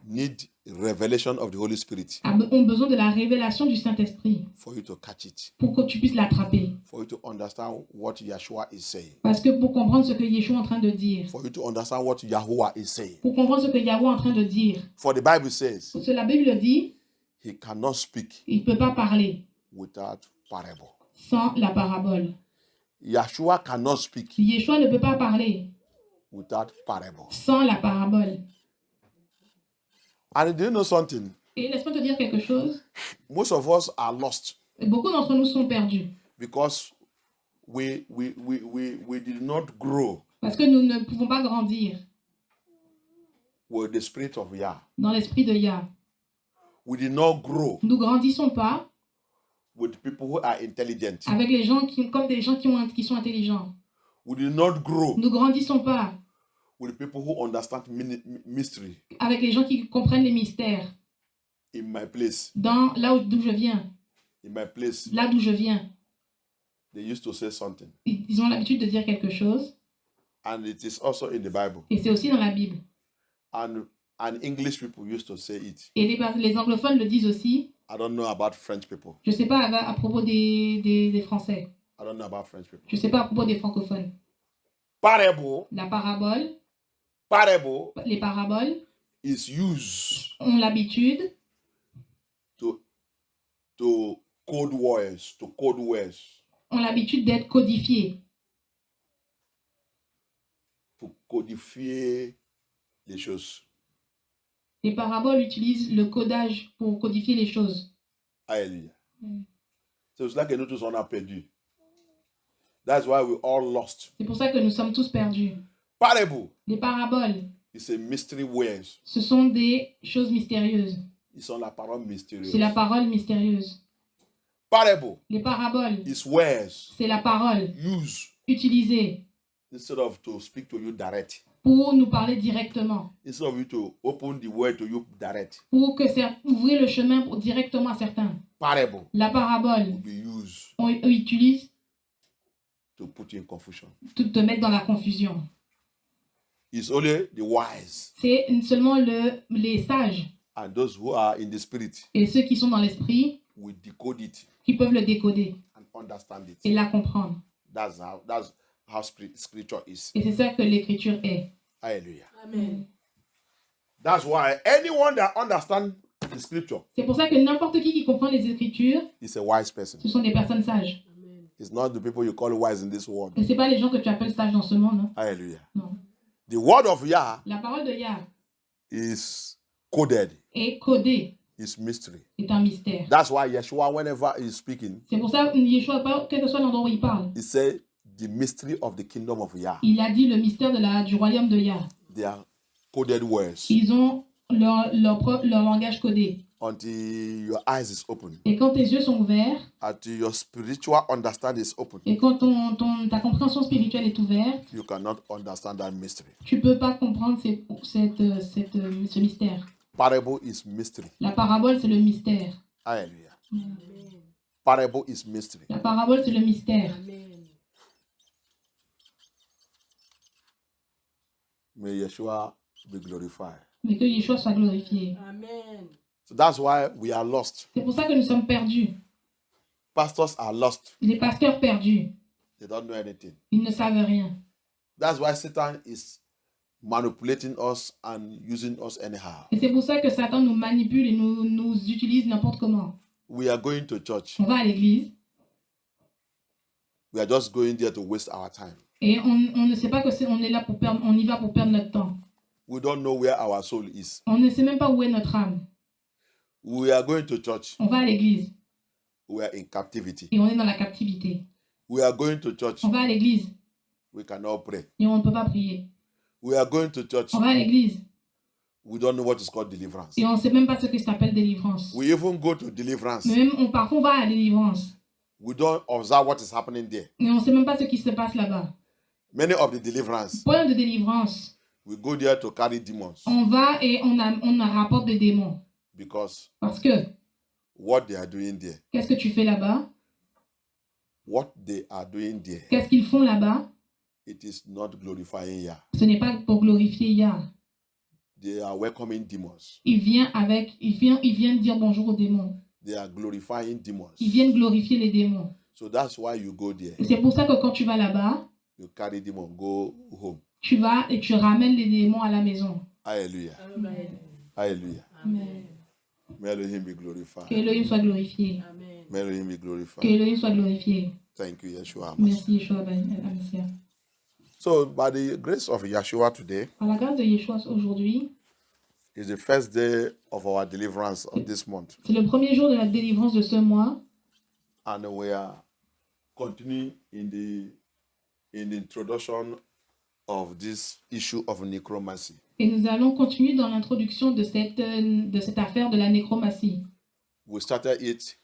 need revelation of the Holy Spirit ont besoin de la révélation du Saint-Esprit for you to catch it, pour que tu puisses l'attraper. for you to understand what Yeshua is saying, Parce que pour comprendre ce que Yeshua est en train de dire, for you to understand what Yahuwah is saying. pour comprendre ce que Yahweh est en train de dire, For the Bible says parce que la Bible dit, he cannot speak il ne peut pas parler without parable. sans la parabole. Yeshua cannot speak Yeshua ne peut pas parler without parable. sans la parabole. And do you know something? Et laisse-moi te dire quelque chose. Most of us are lost Beaucoup d'entre nous sont perdus because we did not grow parce que nous ne pouvons pas grandir with the spirit of Yah. dans l'esprit de Yah. We did not grow Nous grandissons pas with people who are intelligent. avec les gens comme des gens qui sont intelligents. We did not grow Nous grandissons pas with people who understand mystery. avec les gens qui comprennent les mystères. In my place, D'où je viens, in my place, là d'où je viens, they used to say something. ils ont l'habitude de dire quelque chose And it is also in the Bible. et c'est aussi dans la Bible. And English people used to say it. Et les anglophones le disent aussi. I don't know about French people. Je ne sais pas à propos des Français. I don't know about French people. Je ne sais pas à propos des francophones. Parable, La parabole, les paraboles is used ont l'habitude to code words, ont l'habitude d'être codifiées pour codifier les choses. Les paraboles utilisent le codage pour codifier les choses. Alléluia. C'est pour cela que nous tous on a perdu. That's why we all lost. C'est pour ça que nous sommes tous perdus. Parable Les paraboles, is a mystery words. ce sont des choses mystérieuses. Ils sont la parole mystérieuse. C'est la parole mystérieuse. Parable Les paraboles, is words c'est la parole used utilisée instead of to speak to you direct. pour nous parler directement, Instead of you to open the word to you direct. pour que ouvrir le chemin directement à certains. Parable La parabole, will be used on utilise to put you in confusion. pour te mettre dans la confusion. It's only the wise C'est seulement les sages and those who are in the spirit et ceux qui sont dans l'esprit will decode it qui peuvent le décoder and understand it. et la comprendre. That's how scripture is. Et c'est ça que l'écriture est. Hallelujah. Amen. That's why anyone that understands the scripture C'est pour ça que n'importe qui comprend les écritures, is a wise person. ce sont des personnes sages. It's not the people you call wise in this world. Et c'est pas les gens que tu appelles sages dans ce monde. Hein. Hallelujah. Non. The word of Yah La parole de Yah is coded, est codée, is mystery. est un mystère. That's why Yeshua, whenever he's speaking, C'est pour ça que Yeshua, quel que soit l'endroit où il parle, he said the mystery of the kingdom of Yah. il a dit le mystère du royaume de Yah. They are coded words Ils ont leur langage codé. until your eyes is open, Et quand tes yeux sont ouverts, until your spiritual understanding is open. et quand ta compréhension spirituelle est ouverte, You cannot understand that mystery. tu ne peux pas comprendre ce mystère. Parable is mystery. La parabole, c'est le mystère. Hallelujah. Parable is mystery. La parabole, c'est le mystère. Amen. May Yeshua be glorified. Mais que Yeshua soit glorifié. Amen. So that's why we are lost. C'est pour ça que nous sommes perdus. Pastors are lost. Les pasteurs perdus. They don't know anything. Ils ne savent rien. That's why Satan is manipulating us and using us anyhow. Et c'est pour ça que Satan nous manipule et nous utilise n'importe comment. We are going to church. On va à l'église We are just going there to waste our time. et on ne sait pas on est là on y va pour perdre notre temps. We don't know where our soul is. On ne sait même pas où est notre âme. We are going to church. On va à l'église We are in captivity. et on est dans la captivité. We are going to church. On va à l'église We cannot pray. et on ne peut pas prier. We are going to church. On va à l'église We don't know what is called deliverance. et on ne sait même pas ce que ça s'appelle délivrance. We even go to deliverance. Mais même parfois on va à la délivrance We don't observe what is happening there. et on ne sait même pas ce qui se passe là-bas. Many of the deliverance, Point de délivrance, we go there to carry demons on va et on rapporte des démons. because Parce que, what they are doing there, qu'est-ce que tu fais là-bas? Qu'est-ce qu'ils font là-bas? it is not glorifying Yah. Ce n'est pas pour glorifier Yah. They are welcoming demons. Ils viennent dire bonjour aux démons. They are glorifying demons. Ils viennent glorifier les démons. So that's why you go there. Et c'est pour ça que quand tu vas là-bas, You carry demon, go home. tu vas et tu ramènes les démons à la maison. Hallelujah. Amen. Hallelujah. Amen. May Elohim be glorified. Que Elohim soit glorifié. Amen. May Elohim be Que glorified. Elohim soit glorifié. Thank you, Yeshua. Merci Yeshua Amashia. So, by the grace of Yeshua today, Par la grâce de Yeshua aujourd'hui, is the first day of our deliverance of this month. c'est le premier jour de la délivrance de ce mois. And we are continuing in the introduction of this issue of necromancy. Et nous allons continuer dans l'introduction de cette affaire de la nécromancie. We started it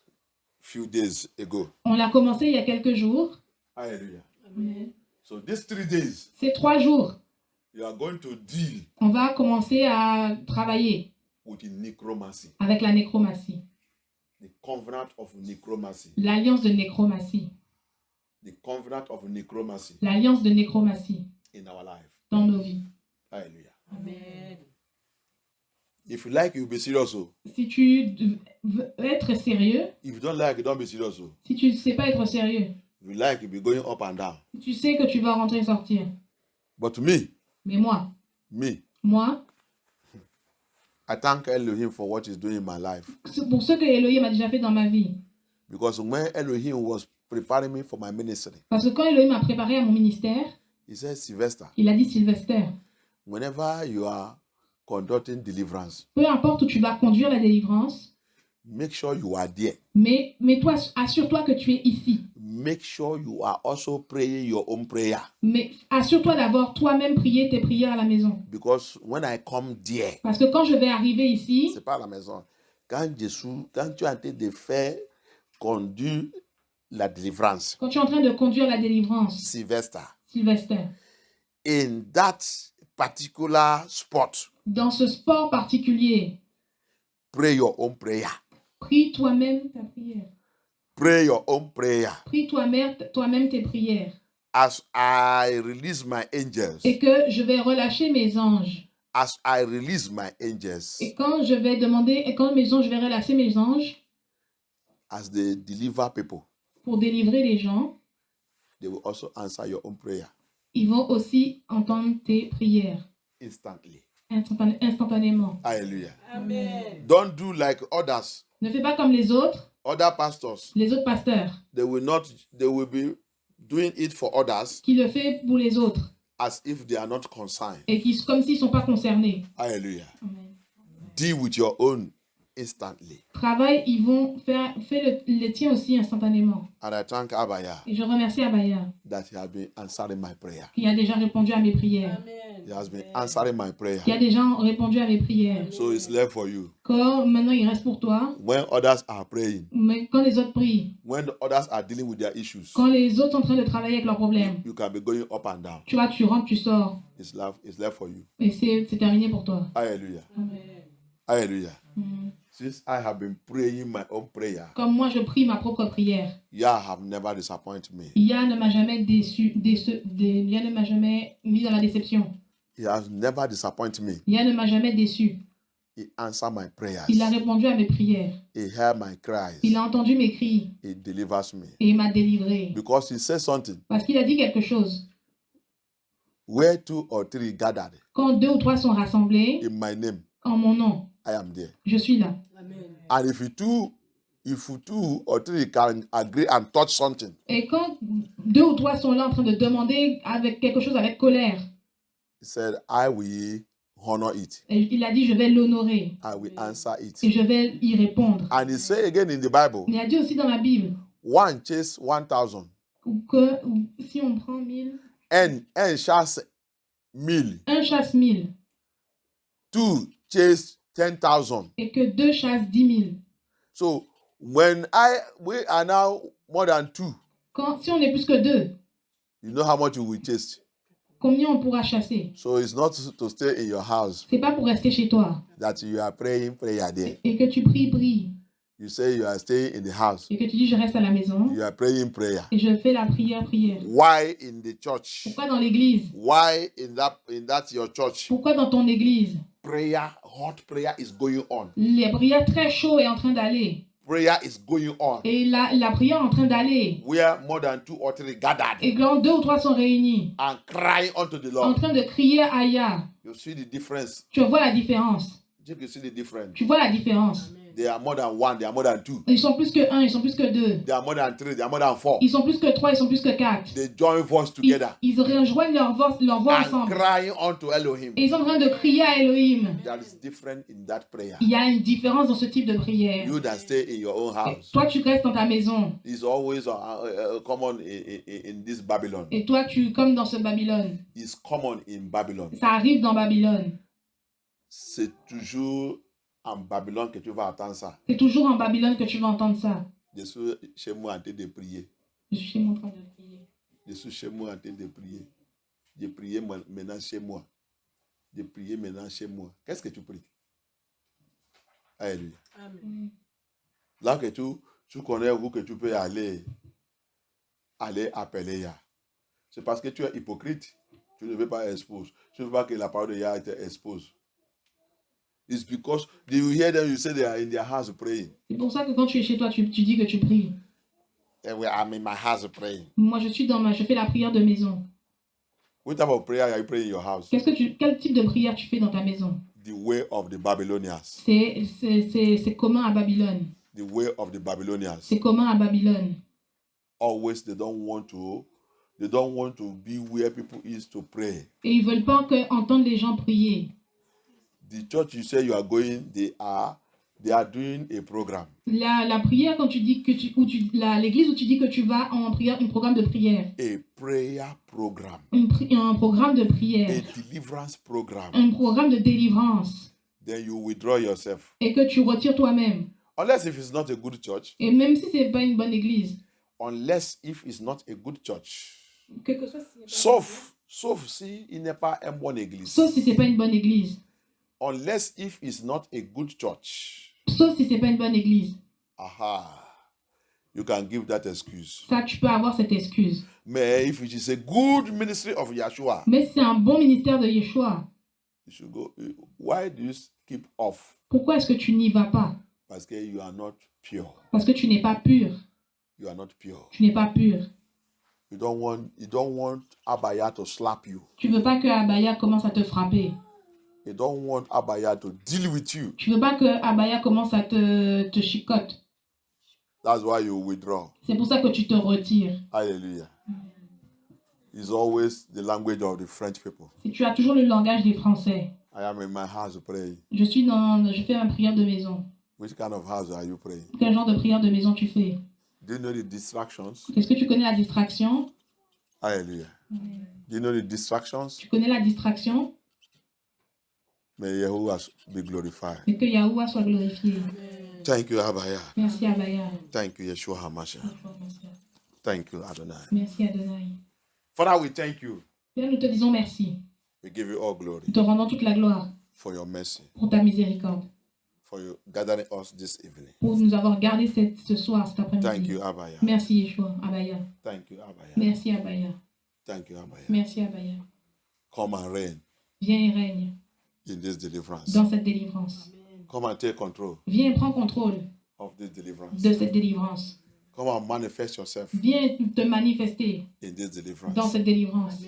few days ago. On l'a commencé il y a quelques jours. Hallelujah. Amen. So these 3 days, Ces 3 jours, you are going to deal on va commencer à travailler with the necromancy, avec la nécromancie, the covenant of necromancy, l'alliance de nécromancie, the covenant of necromancy l'alliance de nécromancie in our life. dans nos vies. Hallelujah. Amen. If you like, you be serious. Oh. Si tu veux être sérieux, If you don't like, don't be serious. Oh. si tu ne sais pas être sérieux, If you like, you'll be going up and down. tu sais que tu vas rentrer et sortir. But me, Mais moi, I thank Elohim for what he's doing in my life. c'est pour ce que Elohim a déjà fait dans ma vie. Because when Elohim was preparing me for my ministry, Parce que quand Elohim m'a préparé à mon ministère, he said, Sylvester, il a dit Sylvester, whenever you are conducting deliverance, peu importe où tu vas conduire la délivrance, Make sure you are there. Mais toi, assure-toi que tu es ici. Make sure you are also praying your own prayer. Mais assure-toi d'avoir toi-même prié tes prières à la maison. Because when I come there, Parce que quand je vais arriver ici, c'est pas à la maison. Quand tu es en train de faire conduire la délivrance, quand tu es en train de conduire la délivrance, Sylvester, Sylvester, in that particular spot, dans ce sport particulier, pray your own prayer. prie toi-même ta prière. Pray your own prayer. Prie toi-même tes prières. As I release my angels, Et que je vais relâcher mes anges. as I release my angels, Et quand je vais je vais relâcher mes anges as they deliver people, pour délivrer les gens, they will also answer your own prayer ils vont aussi entendre tes prières instantly. instantanément. Hallelujah. Amen. Don't do like others, Ne fais pas comme les autres pastors. pasteurs, They will be doing it for others qui le font pour les autres as if they are not concerned. et comme s'ils ne sont pas concernés. Hallelujah. Amen. Deal with your own instantly. Travail, ils vont faire le tien aussi instantanément. And I thank Abaya Et je remercie Abaya that he has been answering my prayer. qui a déjà répondu à mes prières. Amen. He has been answering my prayer. Qui a déjà répondu à mes prières. So it's left for you. Quand maintenant il reste pour toi, When others are praying, mais quand les autres prient, when the others are dealing with their issues, quand les autres sont en train de travailler avec leurs problèmes, you can be going up and down. tu vois, tu rentres, tu sors, It's left for you. et c'est terminé pour toi. Hallelujah. Amen. Hallelujah. Mm. Since I have been praying my own prayer, Comme moi, je prie ma propre prière. Yah have never disappointed me. Yah ne m'a jamais Yah ne m'a jamais mis dans la déception. He has never disappointed me. Yah ne m'a jamais déçu. He answered my prayers. Il a répondu à mes prières. He heard my cries. Il a entendu mes cris He delivers me. et il m'a délivré. Because he said something. Parce qu'il a dit quelque chose. Where 2 or 3 gathered Quand 2 ou 3 sont rassemblés in my name, en mon nom, I am there. je suis là. Amen. And if you 2 or 3 can agree and touch something, Et quand 2 ou 3 sont là en train de demander avec quelque chose avec colère, he said, I will honor it. et il a dit je vais l'honorer I will answer et it. je vais y répondre. And he said again in the Bible, Il a dit aussi dans la Bible one chase 1,000, que si on prend 1000, and chasse 1,000, un chasse 1000 2 chase 10,000. et que 2 chassent 10 000. So when we are now more than 2, Si on est plus que 2, you know how much you will chase. combien on pourra chasser? So it's not to stay in your house C'est pas pour rester chez toi that you are praying prayer there. et que tu pries You say you are staying in the house. et que tu dis je reste à la maison You are praying prayer. et je fais la prière. Why in the church? Pourquoi dans l'église? Why in that your church? Pourquoi dans ton église? Hot prayer is going on. La prière très chaud est en train d'aller. Prayer is going on. Et la prière est en train d'aller. Where more than 2 or 3 gathered Et quand 2 ou 3 sont réunis, and crying unto the en Lord. train de crier à Yah, You see the difference. tu vois la différence. You see the difference. Tu vois la différence. They are more than 1, they are more than 2. Ils sont plus que 1, ils sont plus que 2. They are more than 3, they are more than 4. Ils sont plus que 3, ils sont plus que 4. They join voice together Ils rejoignent leur voix and ensemble. crying unto Elohim. Et ils sont en train de crier à Elohim. That is different in that prayer. Il y a une différence dans ce type de prière. You that stay in your own house Toi, tu restes dans ta maison. is always common in this Babylon. Et toi, comme dans ce Babylone. It's common in Babylon. Ça arrive dans Babylone. C'est toujours en Babylone que tu vas attendre ça. C'est toujours en Babylone que tu vas entendre ça. Je suis chez moi en train de prier. Je suis chez moi en train de prier. Je suis chez moi en train de prier. Je prie maintenant chez moi. Je prie maintenant chez moi. Qu'est-ce que tu pries? Alléluia. Amen. Là que tu connais où que tu peux aller appeler Yah. C'est parce que tu es hypocrite. Tu ne veux pas exposer. Tu ne veux pas que la parole de Yah te expose. It's because you hear them, you say they are in their house praying. C'est pour ça que quand tu es chez toi, tu dis que tu pries. I'm in my house praying. Moi, je fais la prière de maison. What type of prayer are you praying in your house? Quel type de prière tu fais dans ta maison? The way of the Babylonians. C'est commun à Babylone. The way of the Babylonians. C'est commun à Babylone. Always they don't want to be where people is to pray. Et ils veulent pas entendre les gens prier. The church you say you are going, they are they are doing a program. La prière, quand tu dis que l'église où tu dis que tu vas en prière, un programme de prière. A prayer program. Un programme de A prière. deliverance program. Un programme de délivrance. Then you withdraw yourself. Et que tu retires toi-même. Unless if it's not a good church. Et même si ce n'est pas une bonne église. Unless if it's not a good church. Quelque chose, Sauf si il n'est pas une bonne église. Sauf si ce n'est pas une bonne église. Unless if it's not a good church. Sauf si ce n'est pas une bonne église. Aha. You can give that excuse. Ça, tu peux avoir cette excuse. Mais if it is a good ministry of Yeshua. Mais si c'est un bon ministère de Yeshua. You should go. Why do you keep off? Pourquoi est-ce que tu n'y vas pas? Parce que you are not pure. Parce que tu n'es pas pur. You are not pure. Tu n'es pas pur. You don't want Abaya to slap you. Tu veux pas que Abaya commence à te frapper. You don't want Abaya to deal with you. Tu veux pas que Abaya commence à te chicote. That's why you withdraw. C'est pour ça que tu te retires. Hallelujah. It's always the language of the French people. Si tu as toujours le langage des Français. I am in my house to pray. Je fais ma prière de maison. Which kind of house are you praying? Quel genre de prière de maison tu fais? Do you know the distractions? Est-ce que tu connais la distraction? Hallelujah. Do you know the distractions? Tu connais la distraction? May Yahuwah be glorified. Et que Yahuwah soit glorifié. Thank you, Abaya. Merci Abaya. Thank you, Yeshua HaMashiach. Thank you, Adonai. Merci Adonai. Father, we thank you. Père, nous te disons merci. We give you all glory Nous te rendons toute la gloire for your mercy, pour ta miséricorde. for you gathering us this evening. Pour nous avoir gardés ce soir, cet Thank après-midi. you, Abaya. Merci Yeshua, Abaya. Thank you, Abaya. Merci Abaya. Thank you, Abaya. Merci Abaya. Come and reign Viens et règne in this deliverance. dans cette délivrance. Come and take control Viens et prends contrôle of this deliverance. de cette délivrance. Come and manifest yourself Viens te manifester in this dans deliverance. cette délivrance.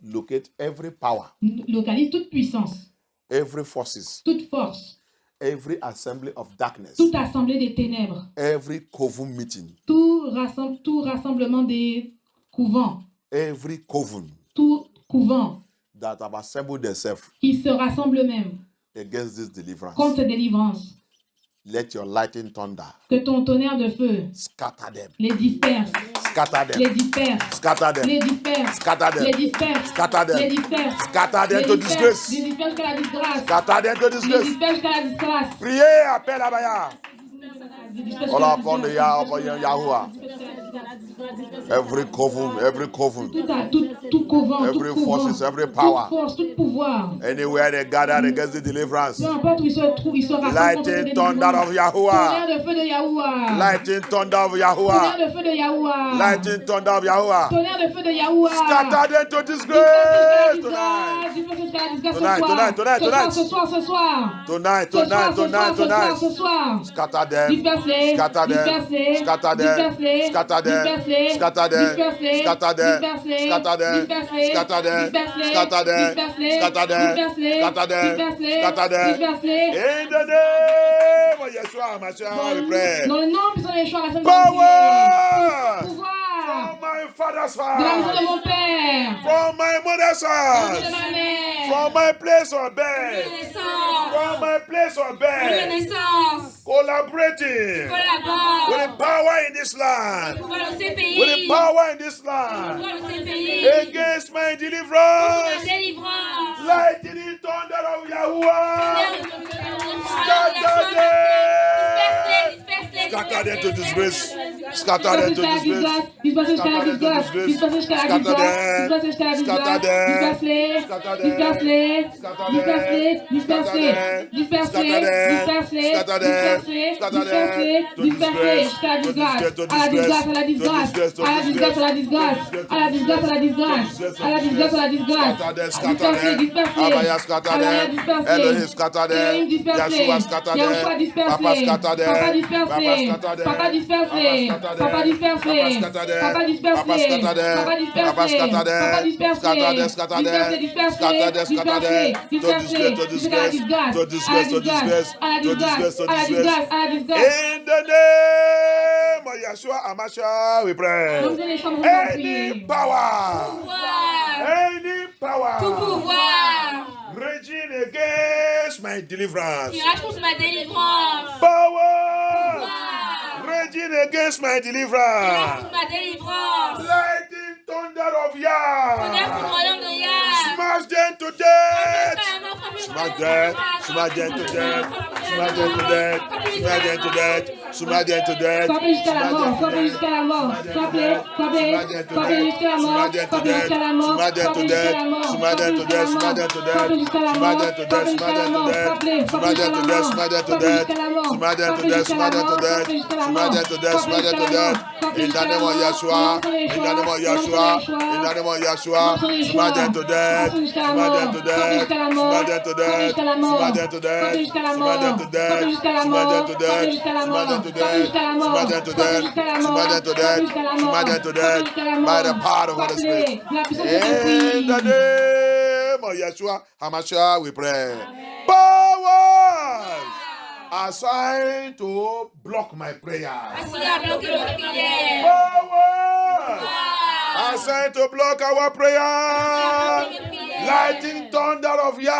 Locate every power, Localise toute puissance, every forces, toute force, every assembly of darkness, toute assemblée des ténèbres, every coven meeting, tout rassemblement des couvents, every coven tout couvent that have assembled themselves qui se rassemblent même against this deliverance. contre cette délivrance. Let your lightning thunder Que ton tonnerre de feu scatter them, les disperse, scatter les them, disperse, scatter them, les disperse, scatter les them, disperse, scatter les them, disperse, scatter them les to disperse, disgrace, les disperse jusqu'à la disgrâce, scatter them to les disgrace. disperse jusqu'à la disgrâce. Priez, appelle Abaya. Les disperse All jusqu'à la upon the disgrâce. Yahuwah. Every coven, Tout couvent, every tout couvent, forces, every toute power, force, tout pouvoir. anywhere they gather against the deliverance. Peu importe où ils se trouvent, ils se rassemblent contre cette Lightning thunder délivrance. of Yahuwah. Tonnerre de feu de Yahuwah. Lightning thunder of Tonnerre Yahuwah. de feu de Yahuwah. Lightning thunder of Yahuwah. Tonnerre de feu de Yahuwah. Scatter them to Disperse disgrace jusqu'à tonight. la disgrâce. Disperse jusqu'à la disgrâce Tonight, ce soir. Ce soir. Tonight, Ce soir. Scatter them, Disperse-les. scatter them, Disperse-les. scatter them, Disperse-les. scatter them, Disperse-les. scatter them, Disperse-les. scatter them, Disperse-les. scatter them, Disperse-les. scatter them, Disperse-les. scatter them, Disperse-les. scatter them, Disperse-les. scatter them, Disperse-les. scatter them. Disperse-les. In the name of Yeshua HaMashiach, we pray. Dans le nom puissant de Yeshua, la Power pouvoir from my father's de la maison de house, mon père, from my mother's de house, ma mère, from my place of bed, Renaissance. from my place of bed, Renaissance. collaborating with Collabore. the power in this land, Pouvoir de ces with the pays. power in this land, Pouvoir de ces pays. against my La deliverance, délivrance. lightning thunder of Yahuwah, scatter them to disgrace, scatter them to disgrace, disperse jusqu'à la disgrâce, disperse jusqu'à la disgrâce, disperse jusqu'à la disgrâce, disperse-les, disperse-les, disperse-les, disperse-les, disperse-les, disperse-les, disperse-les, disperse-les, disperse-les jusqu'à la disgrâce, à la disgrâce, à la disgrâce, à la disgrâce, à la disgrâce, à la disgrâce, à la disgrâce, à la disgrâce, à la disgrâce, disperse-les, disperse-les, Abaya scatter them, Elohim scatter them, Yeshua scatter them, Papa scatter them, Papa scatter them, Papa disperse-les, Papa disperse-les, Papa disperse-les, Papa disperse-les, Papa disperse-les, scatter them, disperse-les, to disgrace, à la disgrâce, à la disgrâce. In the name of Yeshua HaMashiach, we pray. Any power, Pouvoir. any Tout power pouvoir. raging against against my deliverance. Qui rage contre ma délivrance. Power Pouvoir. raging against my Qui rage deliverance. contre ma délivrance. Lightning thunder of Tonnerre Yah. foudroyant de Yah. Smash them to death. Smash them. Smash them to death. Smash them to death. Smash them to death. Smash them to death. Frappez jusqu'à la mort, frappez jusqu'à la mort, frappez, frappez, frappez jusqu'à la mort, frappez jusqu'à la mort, frappez jusqu'à la mort, Smash them to death. Smash them to death. frappez jusqu'à la mort, Smash them to death. frappez jusqu'à la mort, Smash them to death. frappez, frappez Smash them to death. Smash them to jusqu'à la mort, death. frappez jusqu'à la mort, Smash them to frappez death. jusqu'à la Smash them to mort, death. frappez jusqu'à la Smash mort, them to death. Smash frappez them to jusqu'à la death. mort, frappez In the jusqu'à la name of mort, Yeshua. montre les In the choix, name of montre Yeshua. les choix, In the name of Yeshua. montre les choix, Smash them to death. frappez jusqu'à la Smash mort, them to frappez death. jusqu'à la mort, Smash them to frappez death. jusqu'à la mort, Smash them to death. frappez jusqu'à la Smash mort, them to death. frappez jusqu'à la Smash mort, them to frappez death. jusqu'à la Smash mort, them to frappez death. jusqu'à la mort, Smash them to frappez death. jusqu'à la Smash mort, them to frappez death. jusqu'à la mort, Smash them to frappez death. jusqu'à la By the mort, power of the Holy Spirit. frappez, la puissance de In l'esprit. the name of Yeshua HaMashiach, we pray. Powers assigned to block my prayer. Assigné à bloquer notre prière. Powers assigned to block our prayer. Bloquer notre prière. Lightning thunder of Tonnerre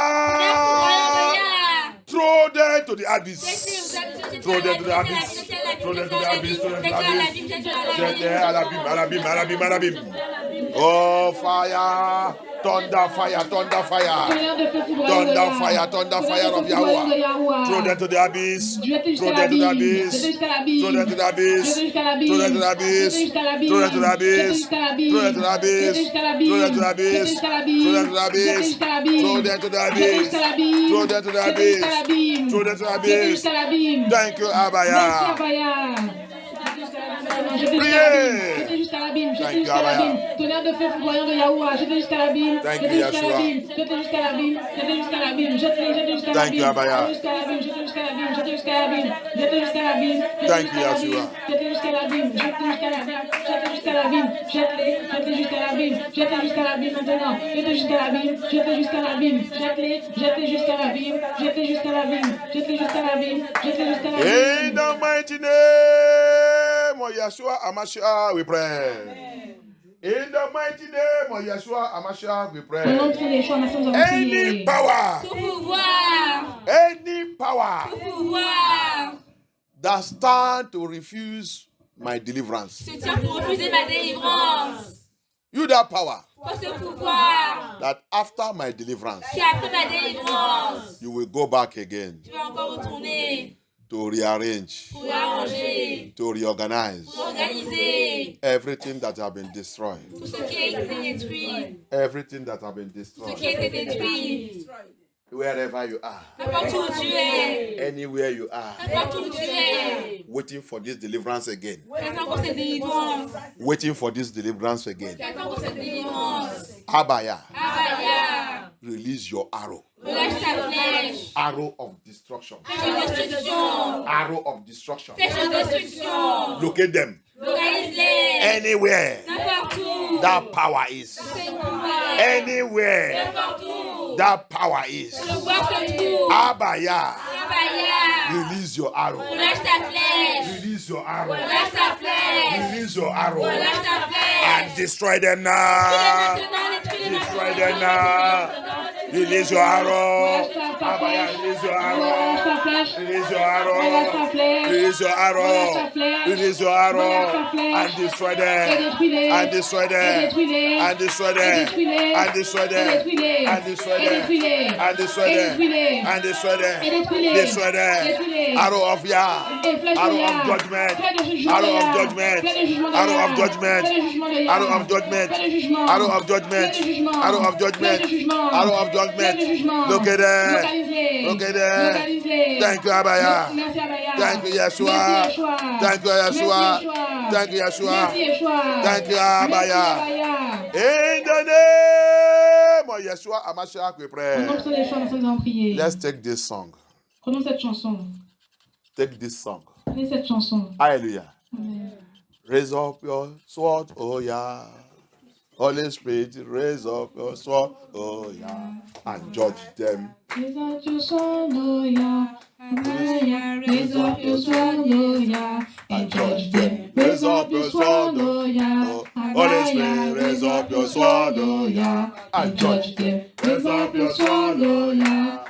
foudroyant de Yah. Yah. Throw them to the abyss. Throw them to the abyss. Throw them to the abyss. Throw them to the abyss. Jette à l'abîme. Oh, fire. Thunder fire. Thunder fire. Tonnerre de feu foudroyant de Thunder Yah. fire. Thunder fire of Tonnerre de feu foudroyant de Yahweh. Yahweh. Throw them to the abyss. Jetez Throw jusqu'à them to the l'abîme. abyss. Jetez jusqu'à l'abîme. Throw them to the abyss. Jetez jusqu'à l'abîme. Throw them to the abyss. Jetez jusqu'à l'abîme. Throw them to the abyss. Jetez jusqu'à l'abîme. Throw them to the abyss. Jetez jusqu'à l'abîme. Throw them to the abyss. Jetez jusqu'à l'abîme. Throw them to the Jetez abyss. jusqu'à l'abîme. Throw them to the Jetez abyss. jusqu'à l'abîme. Throw them to the Jetez abyss. jusqu'à l'abîme. Throw them to the Jetez abyss. jusqu'à l'abîme. Thank you, Merci Abaya. Abaya. Jetez jusqu'à Priez. l'abîme. Jetez jusqu'à l'abîme. Thank Jetez you, jusqu'à Abaya. l'abîme. Tonnerre de feu foudroyant de Yahweh. Jetez jusqu'à l'abîme. Thank Jetez you, jusqu'à Yeshua. l'abîme. Jetez jusqu'à l'abîme. Jetez jusqu'à l'abîme. Jetez jusqu'à Thank you, l'abîme. Abaya. Jetez jusqu'à l'abîme. Jetez jusqu'à l'abîme. Jetez jusqu'à l'abîme. Jetez jusqu'à l'abîme. Thank you, Yeshua. Jetez jusqu'à l'abîme. Jetez jusqu'à l'abîme. Jetez jusqu'à l'abîme. Jetez-les. Jetez jusqu'à l'abîme. Jetez jusqu'à l'abîme maintenant. Jetez jusqu'à l'abîme. Jetez jusqu'à l'abîme. Jetez-les. Jetez jusqu'à l'abîme. Jetez jusqu'à l'abîme. Jetez jusqu'à l'abîme. Jetez jusqu'à l'abîme. In the mighty name of Yeshua HaMashiach, we pray. In the mighty name of Yeshua HaMashiach, we Au nom pray. de Yeshua, nous avons Any prié. power, Tout pouvoir. any power Tout pouvoir. that stand to refuse my deliverance, Se tient pour refuser ma délivrance. you that power, Pour ce pouvoir. that after my deliverance, Qui après ma délivrance. you will go back again Tu vas encore retourner. to rearrange, Pour arranger. to reorganize Pour organiser. everything that has been destroyed, Tout ce qui a été détruit. everything that has been Tout ce destroyed, qui a été détruit. wherever you are, N'importe où tu es. anywhere you are, N'importe où tu es. waiting for this deliverance again, J'attends pour cette délivrance. waiting for this deliverance again. J'attends pour cette délivrance. Abaya, Abaya. release your arrow, Relâche ta flèche. arrow of destruction, Flèche de destruction. arrow of destruction. Flèche de destruction. Locate them Localise-les. anywhere N'importe où. that power is, C'est le pouvoir. anywhere N'importe où. that power is. Le pouvoir se trouve. Abaya, Abaya. release your arrow, Relâche ta flèche. release your arrow, Relâche ta flèche. release your arrow, Relâche ta flèche. and destroy them now. Maintenant, détruis-les Destroy maintenant. them now. Release your arrow. Abaya, release your arrow. Relâche ta flèche. Release your Relâche ta arrow. flèche. Release your arrow. Relâche ta flèche. Release your arrow. Relâche ta flèche. And destroy Et them. détruis-les. And destroy Et them. détruis-les. And destroy Et them. détruis-les. And destroy Et them. détruis-les. And destroy Et them. détruis-les. And destroy Et them. détruis-les. And destroy them. Et détruis-les. Destroy them. Détruis-les. Arrow of Yah. Et flèche de Arrow Yah. of judgment. Flèche de jugement Arrow de of Yah. judgment. Flèche de jugement de Arrow Yah. of judgment. Flèche de jugement de Yah. Arrow of judgment. Flèche de jugement. Arrow of judgment. Flèche de jugement. Arrow of judgment. Flèche de jugement. Arrow of Flèche judgment. de jugement. Look at that. Localisez. Look at that. Localisez. Thank you, Abaya. Merci Abaya. Thank you, Yeshua. Merci Yeshua. Thank you, Yeshua. Merci Yeshua. Thank you, Yeshua. Merci Yeshua. Thank you, Merci Abaya. Abaya. In the name of Yeshua HaMashiach, we Au nom pray. de Yeshua, nous allons prier. Let's take this song. Prenons cette chanson. Take this song. Prenez cette chanson. Hallelujah. Amen. Raise up your sword, oh yeah. Holy Spirit, raise up your sword, oh yeah. And judge them. Raise up your sword, oh yeah. Raise up your sword, oh yeah. And judge them. Raise up your sword, oh yeah. Holy Spirit, raise up your sword, oh yeah. And judge them. Raise up your sword, oh yeah.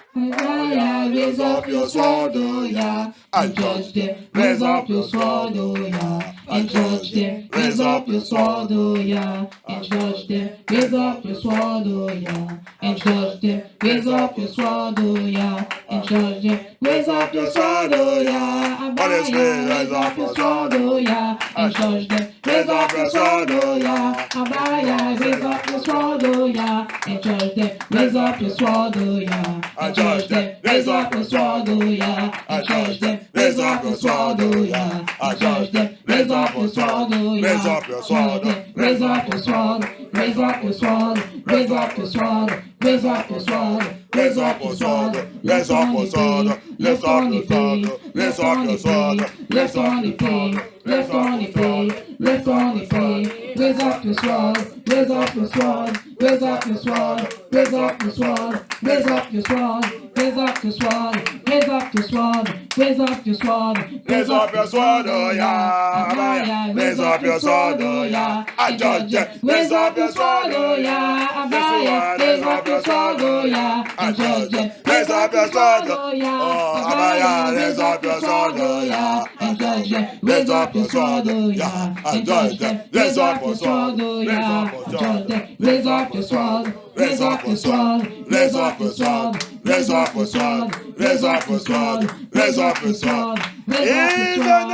Raise up your sword, oh yeah, and judge them. Raise up your sword, oh yeah, and judge them. Raise up your sword, oh yeah, and judge them. Raise up your sword, oh yeah, and judge them. Raise up your sword, oh yeah, and judge them. Raise up your sword, oh yeah, Abaya. Raise up your sword, oh yeah, and judge them. Raise up your sword, oh yeah, Abaya. Raise up your sword, oh yeah, and judge them. Raise up your sword, oh yeah, and judge them. Raise up your sword, oh yeah, and judge them. Raise up your sword, oh yeah, and judge them. Raise up your sword, oh yeah, Raise up your sword. raise up your sword, raise up your sword, raise up your sword, raise up your sword, raise up your sword, Raise up your sword. left on the pay, left on the pay, left on the pay, left on the pay, left on the pay, raise up your sword, raise up your sword, raise up your sword, raise up your sword, raise up your sword, raise up your sword, raise up your sword, raise up your sword, Raise up your sword, oh yeah. Raise up your sword, oh yeah. I judge them. Raise up your sword, oh yeah, Abaya. Raise up your sword, oh yeah, and judge them. Raise up your sword, oh yeah, oh Abaya. Raise up your sword, oh yeah, and judge them. Raise up your sword, oh yeah, and judge them. Raise up your sword, oh yeah, and judge them. Raise up your sword, raise up your sword, raise up your sword, raise up your sword, raise up your sword, raise up your sword, raise up In your the sword.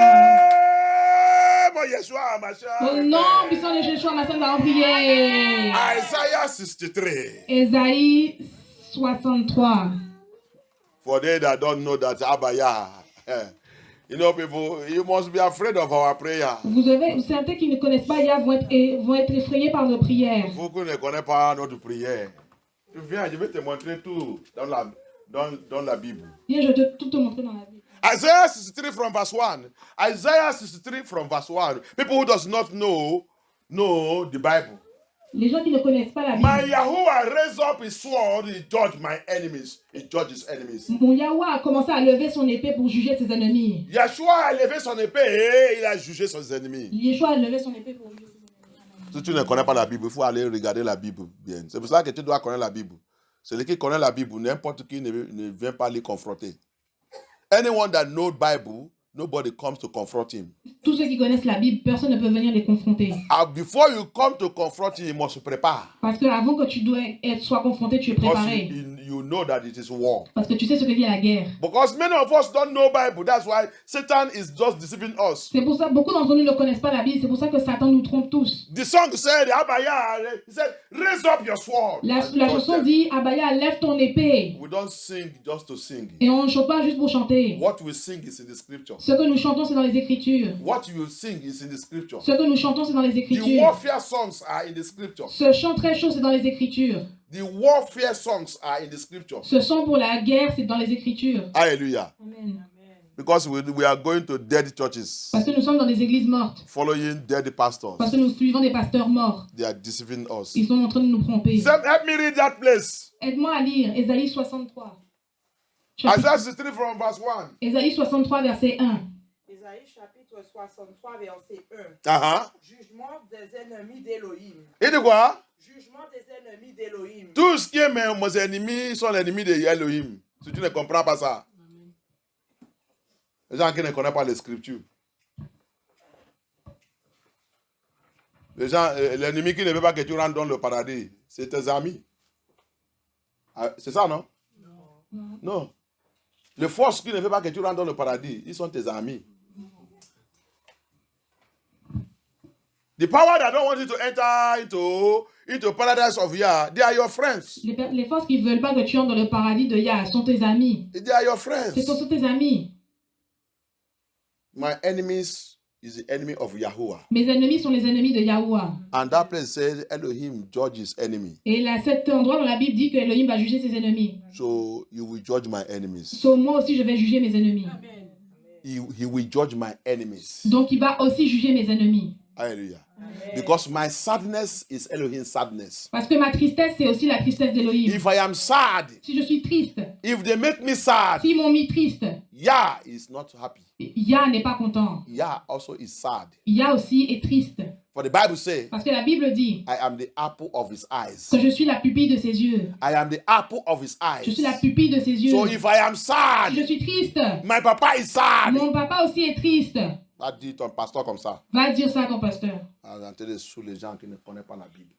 name of Yeshua Au Mashiach. nom puissant de Jésus, ma sainte, allons prier. Isaiah 63. Ésaïe 63. For they that don't know that Abaya, you know, people, you must be afraid of our prayer. Certains qui ne connaissent pas Yah vont être effrayés par nos prières. Vous qui ne connaissez pas notre prière, tu viens, je vais te montrer tout dans la Bible. Viens, je vais tout te montrer dans la Bible. Isaiah 63 from verse 1. Isaiah 63 from verse 1. People who does not know the Bible. Les gens qui ne connaissent pas la My Bible. Yahuwah raised up his sword, he judged my enemies. He judged his enemies. Mon Yahweh a commencé à lever son épée pour juger ses ennemis. Yeshua a levé son épée et il a jugé ses ennemis. Yeshua a levé son épée pour juger ses ennemis. Si tu ne connais pas la Bible, il faut aller regarder la Bible bien. C'est pour ça que tu dois connaître la Bible. Celui qui connaît la Bible, n'importe qui ne vient pas les confronter. Anyone that knows Bible, nobody comes to confront him. Tous ceux qui connaissent la Bible, personne ne peut venir les confronter. Before you come to confront him, you must prepare. Parce que avant que tu sois confronté, tu es Because préparé. you know that it is war. Parce que tu sais ce que dit la guerre. Because many of us don't know Bible. That's why Satan is just deceiving us. C'est pour ça beaucoup d'entre nous ne connaissent pas la Bible. C'est pour ça que Satan nous trompe tous. The song said, Abaya, he said, raise up your sword. La chanson dit, Abaya, lève ton épée. We don't sing just to sing. Et on ne chante pas juste pour chanter. What we sing is in the scripture. Ce que nous chantons, c'est dans les Écritures. What you sing is in the scripture. Ce que nous chantons, c'est dans les The Écritures. warfare songs are in the scripture. Ce chant très chaud, c'est dans les Écritures. The warfare songs are in the scripture. Ce chant pour la guerre, c'est dans les Écritures. Hallelujah. Amen. Because we are going to dead churches, Parce que nous sommes dans des églises mortes. following dead pastors. Parce que nous suivons des pasteurs morts. They are deceiving us. Ils sont en train de nous tromper. Help me read that place. Aide-moi à lire Ésaïe 63. Isaiah 63 from verse 1. Ésaïe 63, verset 1. Ésaïe chapitre 63, verset 1. Uh-huh. Jugement des ennemis d'Élohim. Et de quoi? Jugement des ennemis d'Élohim. Tout ce qui est mes ennemis sont les ennemis de Elohim. Si tu ne comprends pas ça. Les gens qui ne connaissent pas les scriptures. Les gens, l'ennemi qui ne veut pas que tu rentres dans le paradis, c'est tes amis. Ah, c'est ça, non? Non. Les forces qui ne veulent pas que tu rentres dans le paradis, ils sont tes amis. The power that don't want you to enter into paradise of Yah, they are your friends. Les forces qui ne veulent pas que tu entres dans le paradis de Yah sont tes amis. They are your friends. Ce sont tes amis. My enemies is the enemy of Yahuwah. Mes ennemis sont les ennemis de Yahuwah. And that place says Elohim judges enemy. Et là, cet endroit dans la Bible dit que Elohim va juger ses ennemis. So you will judge my enemies. So, moi aussi, je vais juger mes ennemis. He will judge my enemies. Donc, il va aussi juger mes ennemis. Hallelujah. Because my sadness is Elohim's sadness. Parce que ma tristesse, c'est aussi la tristesse d'Elohim. If I am sad, Si je suis triste, if they make me sad, s'ils m'ont mis triste, Yah is not happy. Yah n'est pas content. Yah also is sad. Yah aussi est triste. For the Bible says, Parce que la Bible dit I am the apple of his eyes. que je suis la pupille de ses yeux. I am the apple of his Je suis la eyes. pupille de ses yeux. So if I am Si je sad, suis triste, my papa is sad. mon papa aussi est triste. Va dire ton pasteur comme ça. Va dire ça à ton pasteur. En train de sous les gens qui ne connaissent pas la Bible.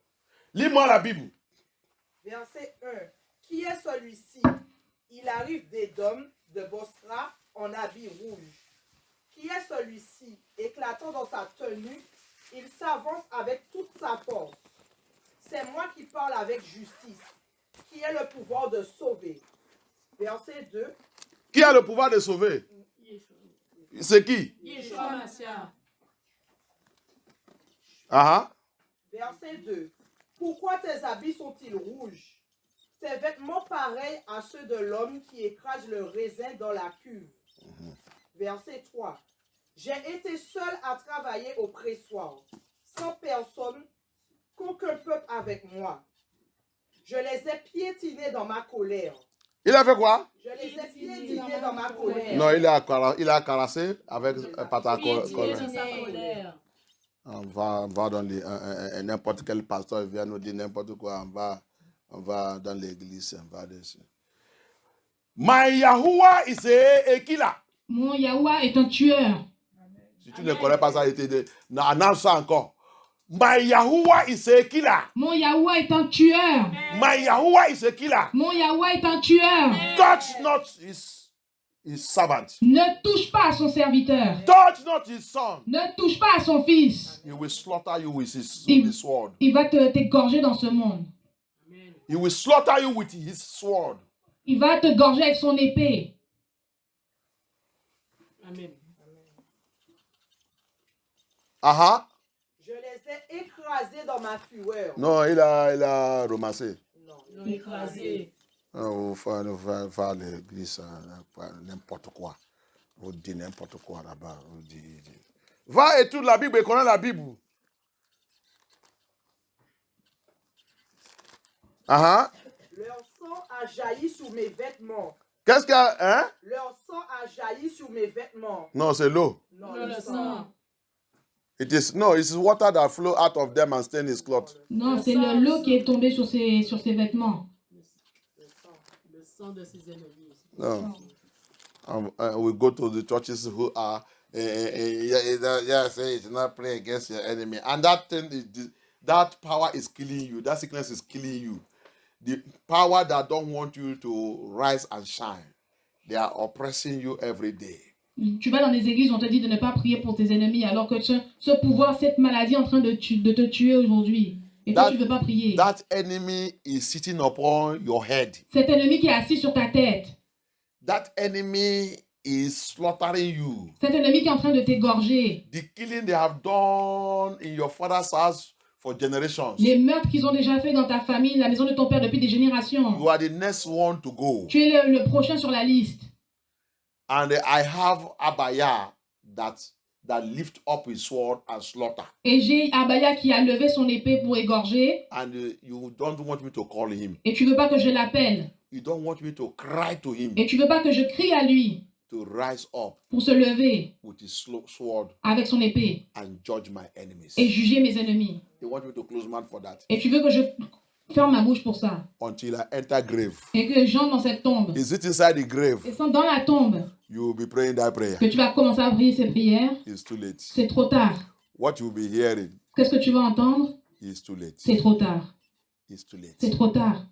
Lis-moi la Bible. Verset 1. Qui est celui-ci? Il arrive d'Édom, de Bosra, en habit rouge. Qui est celui-ci? Éclatant dans sa tenue, il s'avance avec toute sa force. C'est moi qui parle avec justice, qui ai le pouvoir de sauver. Verset 2. Qui a le pouvoir de sauver? C'est qui? Verset 2. Pourquoi tes habits sont-ils rouges? Tes vêtements pareils à ceux de l'homme qui écrase le raisin dans la cuve. Verset 3. J'ai été seul à travailler au pressoir, sans personne, qu'aucun peuple avec moi. Je les ai piétinés dans ma colère. Il a fait quoi? Je les ai piétinés dans ma colère. Non, il a caressé avec Colère. On va dans n'importe quel pasteur vient nous dire n'importe quoi. On va dans l'église, on va dessus. My Yahuwah is a killer. Mon Yahweh est un tueur. Si tu ne connais pas ça, il te dit, annonce ça encore. My Yahuwah is a killer. Mon Yahweh est un tueur. My Yahuwah is a killer. Mon Yahweh est un tueur. Touch not his servant. Ne touche pas à son serviteur. Touch not his son. Ne touche pas à son fils. He will slaughter you with his sword. Il va t'égorger dans ce monde. He will slaughter you with his sword. Il va te gorger avec son épée. Amen. Je les ai écrasés dans ma fureur. Non, il a ramassé. Non, écrasé. On va faire l'église, n'importe quoi. On dit n'importe quoi là-bas. Va étudier la Bible et connais la Bible. Leur sang a jailli sur mes vêtements. Qu'est-ce qu'il y a, hein? Leur sang a jailli sur mes vêtements. Non, c'est l'eau. Non, Le sang. It's water that flow out of them and stain his cloth. Non, c'est l'eau qui est tombée sur ses vêtements. Le sang de ses ennemis. No. We go to the churches who are, say it's not pray against your enemy. And that thing, that power is killing you. That sickness is killing you. The power that don't want you to rise and shine. They are oppressing you every day. Tu vas dans des églises, on te dit de ne pas prier pour tes ennemis, alors que ce pouvoir, cette maladie est en train de te tuer aujourd'hui. Et toi, tu ne veux pas prier. That enemy is sitting upon your head. Cet ennemi qui est assis sur ta tête. That enemy is slaughtering you. Cet ennemi qui est en train de t'égorger. The killing they have done in your father's house for generations. Les meurtres qu'ils ont déjà fait dans ta famille, la maison de ton père depuis des générations. You are the next one to go. Tu es le prochain sur la liste. And I have Abaya that lift up his sword and slaughter. Et j'ai Abaya qui a levé son épée pour égorger. And you don't want me to call him. Et tu veux pas que je l'appelle. You don't want me to cry to him. Et tu veux pas que je crie à lui. To rise up pour se lever with his sword avec son épée and judge my enemies. Et juger mes ennemis. You want me to close mouth for that? Et tu veux que je ferme ma bouche pour ça. Until I enter grave. Et que j'entre dans cette tombe. Is it inside the grave? Et dans la tombe. You will be praying that prayer. Que tu vas commencer à prier ces prières. It's too late. C'est trop tard. What you will be hearing. Qu'est-ce que tu vas entendre? It's too late. C'est trop tard. It's too late. C'est trop tard.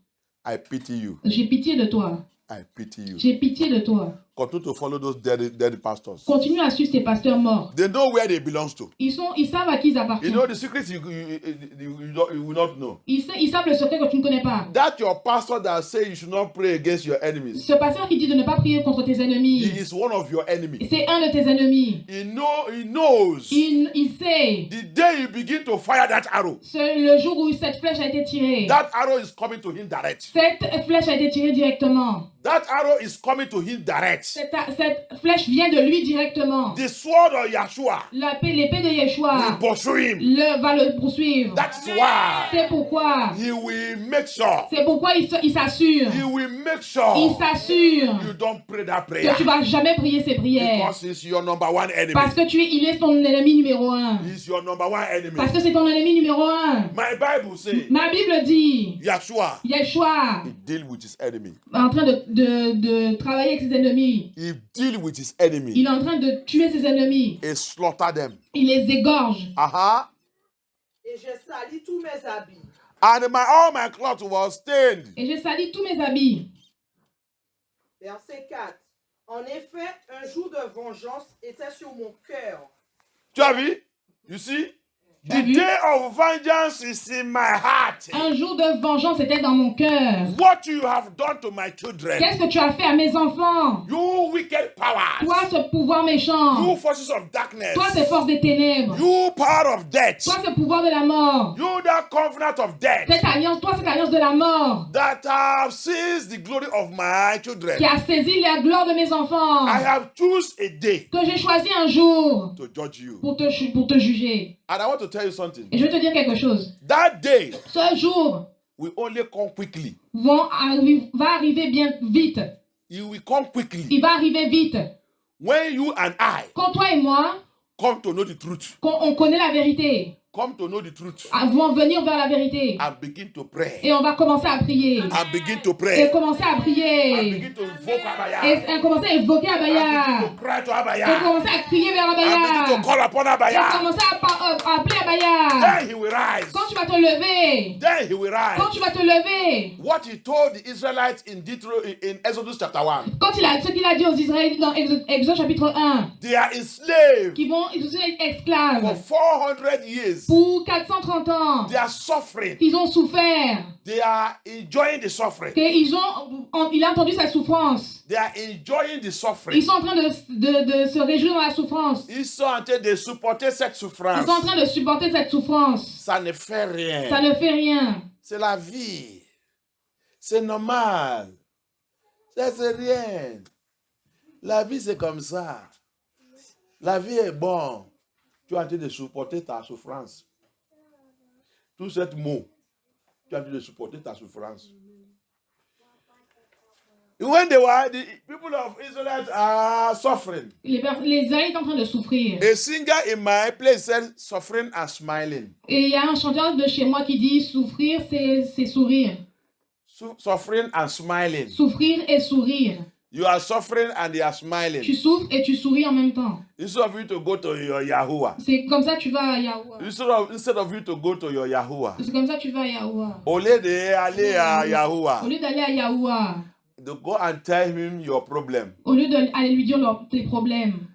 I pity you. J'ai pitié de toi. I pity you. J'ai pitié de toi. Continue to follow those dead pastors. Continue à suivre ces pasteurs morts. They know where they belong to. Ils savent à qui ils appartiennent. You know the secret you will not know. Ils savent le secret que tu ne connais pas. That your pastor that say you should not pray against your enemies. Ce pasteur qui dit de ne pas prier contre tes ennemis. He is one of your enemies. C'est un de tes ennemis. He knows. Il sait. The day you begin to fire that arrow. C'est le jour où cette flèche a été tirée. That arrow is coming to him direct. Cette flèche a été tirée directement. That arrow is coming to him direct. Cette flèche vient de lui directement. The sword of Yeshua L'épée de Yeshua will pursue him. va le poursuivre. That's why C'est pourquoi. he will make sure. C'est pourquoi il s'assure. He will make sure Il s'assure you don't pray that que prayer tu vas jamais prier ces prières. because he's your number one enemy. Parce que il est ton ennemi numéro 1. He's your number one enemy. Parce que c'est ton ennemi numéro 1. My Bible says Ma Bible dit, Yeshua Yeshua he deal with his enemy. est en train de travailler avec ses ennemis. He deal with his enemy. Il est en train de tuer ses ennemis. He slaughter them. Il les égorge. Et j'ai sali tous mes habits. And all my clothes was stained. Et j'ai sali tous mes habits. Verset 4. En effet, un jour de vengeance était sur mon cœur. Tu as vu? You see? The day of vengeance is in my heart. Un jour de vengeance était dans mon cœur. What you have done to my children. Qu'est-ce que tu as fait à mes enfants? You wicked powers. Toi, ce pouvoir méchant. You forces of darkness. Toi, ces forces des ténèbres. You power of death. Toi, ce pouvoir de la mort. You that covenant of death. Cette alliance de la mort. That have seized the glory of my children. Qui a saisi la gloire de mes enfants. I have choose a day. Que j'ai choisi un jour. To judge you. Pour te juger. And I want to tell you something. Et je veux te dire quelque chose. That day. Ce jour. Will only come quickly. Va arriver bien vite. It will come quickly. Il va arriver vite. When you and I. Quand toi et moi. Come to know the truth. Quand on connaît la vérité. Come to know the truth. Vont venir vers la vérité. And begin to pray. Et on va commencer à prier. And begin to pray. Et commencer à prier. And begin to invoke Abaya. Et commencer à évoquer Abaya. And begin to cry to Abaya. Et commencer à crier vers Abaya. And begin to call upon Abaya. Et commencer à appeler Abaya. Then he will rise. Quand tu vas te lever. Then he will rise. Quand tu vas te lever. What he told the Israelites in Exodus chapter 1. Ce qu'il a dit aux Israélites dans Exode chapitre 1. They are enslaved. Ils sont esclaves. For 400 years. Pour 430 ans. They are suffering. Ils ont souffert. They are enjoying the suffering. Il a entendu sa souffrance. They are enjoying the suffering. Ils sont en train de se réjouir dans la souffrance. Ils sont en train de supporter cette souffrance. Ils sont en train de supporter cette souffrance. Ça ne fait rien. Ça ne fait rien. C'est la vie. C'est normal. Ça c'est rien. La vie c'est comme ça. La vie est bonne. Tu es en train de supporter ta souffrance. Tout ce mot, tu es en train de supporter ta souffrance. When the people of Israel are suffering, les Israélites sont en train de souffrir. A singer in my place said, suffering and smiling. Et il y a un chanteur de chez moi qui dit souffrir, c'est sourire. Suffering and smiling. Souffrir et sourire. You are suffering and you are smiling. Tu souffres et tu souris en même temps. Instead of you to go to your Yahuwah. C'est comme ça que tu vas à Yahuwah. Instead of you to go to your Yahuwah. C'est comme ça que tu vas à Yahuwah. Au lieu d'aller à Yahuwah. Au lieu d'aller à Yahuwah. To go and tell him your problem. Au lieu d'aller lui dire tes problèmes.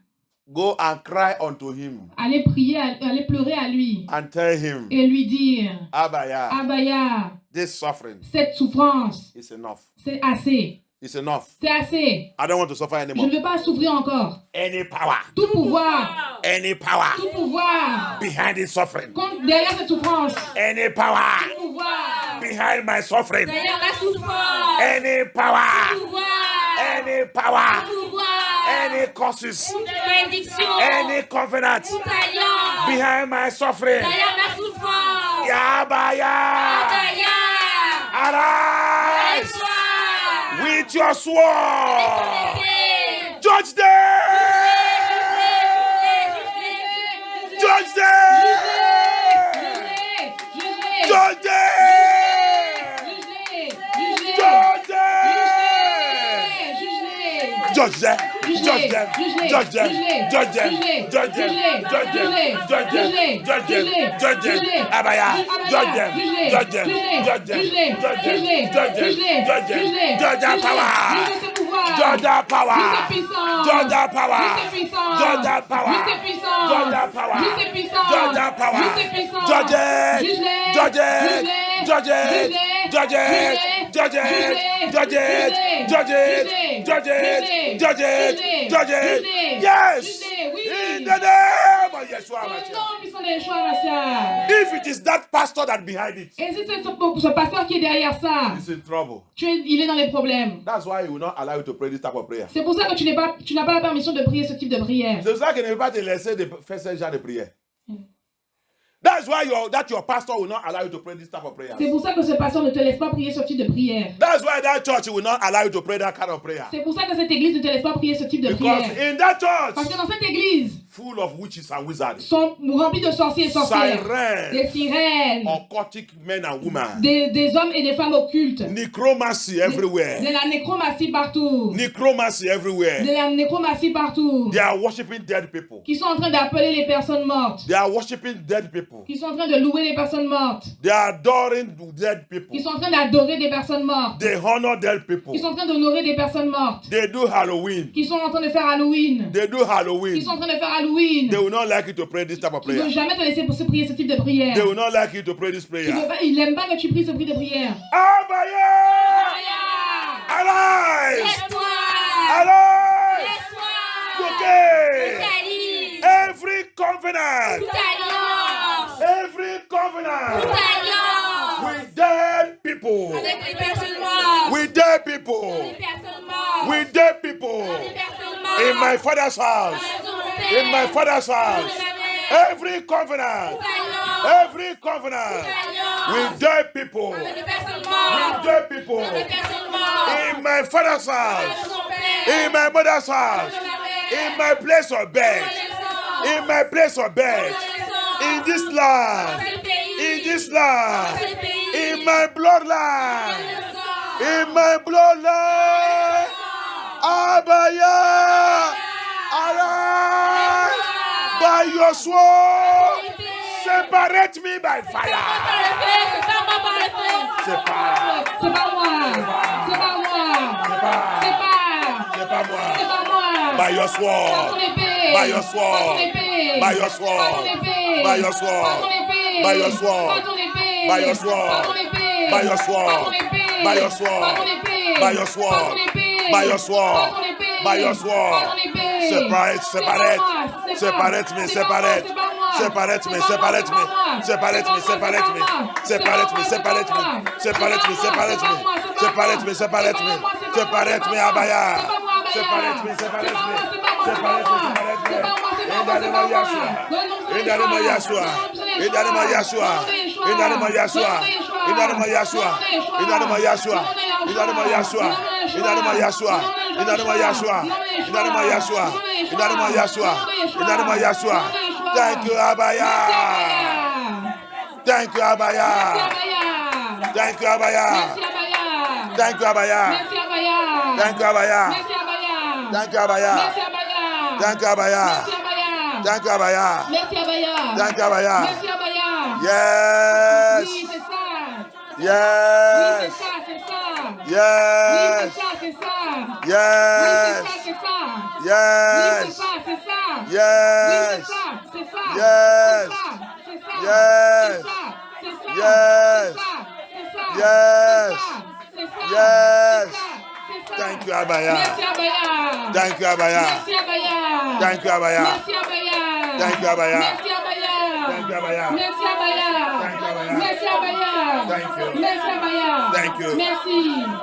Go and cry unto him. Allez prier, allez pleurer à lui. And tell him. Et lui dire. Abaya. Abaya. This suffering. Cette souffrance. Is enough. C'est assez. It's enough. C'est assez. I don't want to suffer anymore. Je ne veux pas souffrir encore. Any power. Tout pouvoir. Any power. Tout pouvoir. Behind this suffering. Derrière cette souffrance. Any power. Tout pouvoir. Behind my suffering. Derrière la souffrance. Any power. Tout pouvoir. Any power. Tout pouvoir. Any curses. Toute malédiction. Any covenant. Toute alliance. Behind my suffering. Derrière ma souffrance. Yabaya. Abaya. Arise. Toi. With your sword. Judge them. Judge them. Judge them. Judge them. Judge them. Judge them. Judge them. Judge them. Judge them. Judge them. Judge them. Judge them. Abaya. Judge them. Judge them. Judge them. Judge them. Judge them. Judge them. Judge that power. Judge that power. Judge that power. Judge that power. Judge that power. Judge that power. Judge it. Judge it. Judge it. Judge it. Judge it. Judge it. Judge it. Judge it. Judge it. Judge it. Yes. In the name of Yeshua HaMashiach. If it is that pastor that behind it, Et si c'est ce pasteur qui est derrière ça, he's in trouble. il est dans les problèmes. That's why he will not allow you to pray this type of prayer. C'est pour ça que tu n'as pas la permission de prier ce type de prière. C'est pour ça qu'il ne veut pas te laisser de faire ce genre de prière. That's why your pastor will not allow you to pray this type of prayer. C'est pour ça que ce pasteur ne te laisse pas prier ce type de prière. That's why that church will not allow you to pray that kind of prayer. C'est pour ça que cette église ne te laisse pas prier ce type de Because prière. in that church, Parce que dans cette église, full of witches and wizards, sont remplis de sorciers et sorcières, sirens, des sirènes, occultic men and women, des hommes et des femmes occultes, necromancy everywhere, de la nécromancie partout, necromancy de everywhere. la nécromancie partout, They are worshiping dead people. qui sont en train d'appeler les personnes mortes, They are worshiping dead people. qui sont en train de louer les personnes mortes, They are adoring dead qui people. sont en train d'adorer des personnes mortes, They honor dead people. qui sont en train d'honorer des personnes mortes, They do Halloween. qui sont en train de faire Halloween, They do qui Halloween. sont en train de faire Halloween. They will not like you to pray this type of Ils ne vont prayer. jamais te laisser pour se prier ce type de prière. They will not like you to pray this prayer. Ils n'aiment pas que tu pries ce prix de prière. Abaya! Arise! Lève-toi. Arise! Lève-toi. Okay. Totalise. Every covenant, Toute alliance. every Toute covenant alliance. with dead people, Avec les personnes mortes. with dead Les people, personnes mortes. with dead people Les personnes mortes. in my father's house, in my father's house. Every covenant, every covenant with dead people, Les personnes with mortes. dead people Les personnes mortes. in my father's house, in my mother's house, in my place of bed, in my place of bed, in this land, in this land, in my bloodline, in my bloodline. Abaya, arise by your sword, separate me by fire. Separe. C'est pas moi. C'est pas moi. C'est pas. C'est pas moi. C'est pas moi. By your Par sword, ton épée. by your Par sword, ton épée. by your Par ton sword, épée. by your sword, Par ton épée. by your sword, Par ton épée. by your sword, Par ton épée. by your sword, Par ton épée. by your sword, Par ton épée. by your sword, Par ton épée. by your sword, Par ton épée. by your sword. Par ton épée. Separate, C'est separate, pas moi. C'est separate pas- me, c'est pas moi. separate, C'est pas moi. separate me, C'est pas moi. separate C'est me, pas moi. separate me, C'est pas separate me, moi. separate me, C'est pas separate moi. me, C'est separate pas me, moi. separate C'est pas me, moi. separate me, separate me, separate me, Abaya, separate me, separate me, separate me, separate me. In the name of Yeshua, in the name of Yeshua, in the name of Yeshua, in the name of Yeshua, in the name of Yeshua, in the name of Yeshua, in the name of Yeshua, in the name of Yeshua, in the name of Yeshua, in the name of Yeshua, in the name of Yeshua, in the name of Yeshua. Thank you, Abaya. Thank you, Abaya. Thank you, Abaya. Thank you, Abaya. Thank you, Abaya. Thank you, Abaya. Thank you, Abaya. Thank you, Abaya. Thank you, Abaya. Yes. Oui, c'est ça. Yes. Oui, c'est ça. Yes. Oui, c'est ça. Yes. Oui, c'est ça. Yes. Oui, c'est ça. Yes. C'est ça. Yes. C'est ça. Yes. C'est ça. Yes. C'est ça. Yes. C'est ça. Yes. C'est ça. Thank you, Abaya. Merci, Abaya. Thank you, Abaya. Merci, Abaya. Thank you, Abaya. Merci, Abaya. Thank you, Abaya. Merci, Abaya. Thank you, Abaya. Merci, Abaya. Thank you, Abaya. Merci, Abaya. Thank you. Merci, Abaya. Thank you. Merci.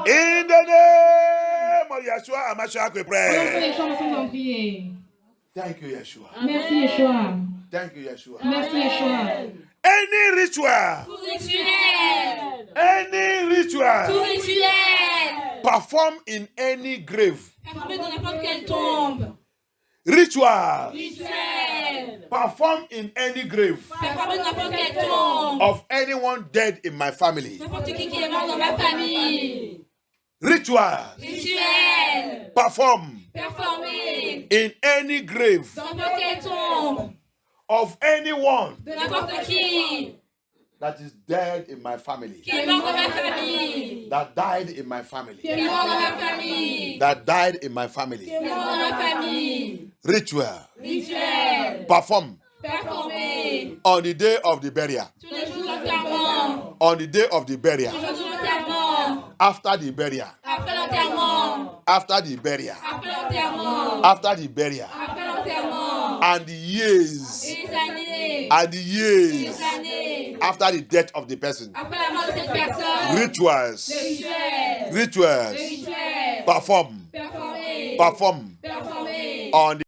In the name of Yeshua, Hamashiach, we On pray. les chants ensemble en prier. Thank you, Yeshua. Merci, Yeshua. Thank you, Yeshua. Merci, Yeshua. Any ritual, Tout rituel. any Tout ritual rituel. performed in any grave, Performé dans n'importe quelle tombe. ritual Rituel. performed in any grave Performé dans n'importe quelle tombe. of anyone dead in my family, N'importe qui est mort dans ma famille. ritual Rituel. performed Performé in any grave dans n'importe quelle tombe. of anyone De n'importe qui that is dead in my family, est mort dans ma famille. that died in my family, Qui est mort dans ma famille. that died in my family, Qui est mort dans ma famille. ritual Rituel. performed Performé. on the day of the burial, Tous les jours d'enterrement. on the day of the burial, Tous les jours d'enterrement. After the burial. Après l'enterrement. After the burial. Après l'enterrement. After the burial. Après l'enterrement. And the years. Et les années. And the Les years. années. After the death of the person. Après la mort de cette personne. Rituals. Le rituel. Le Rituals. rituel. Perform. Performer. Perform Performer. on the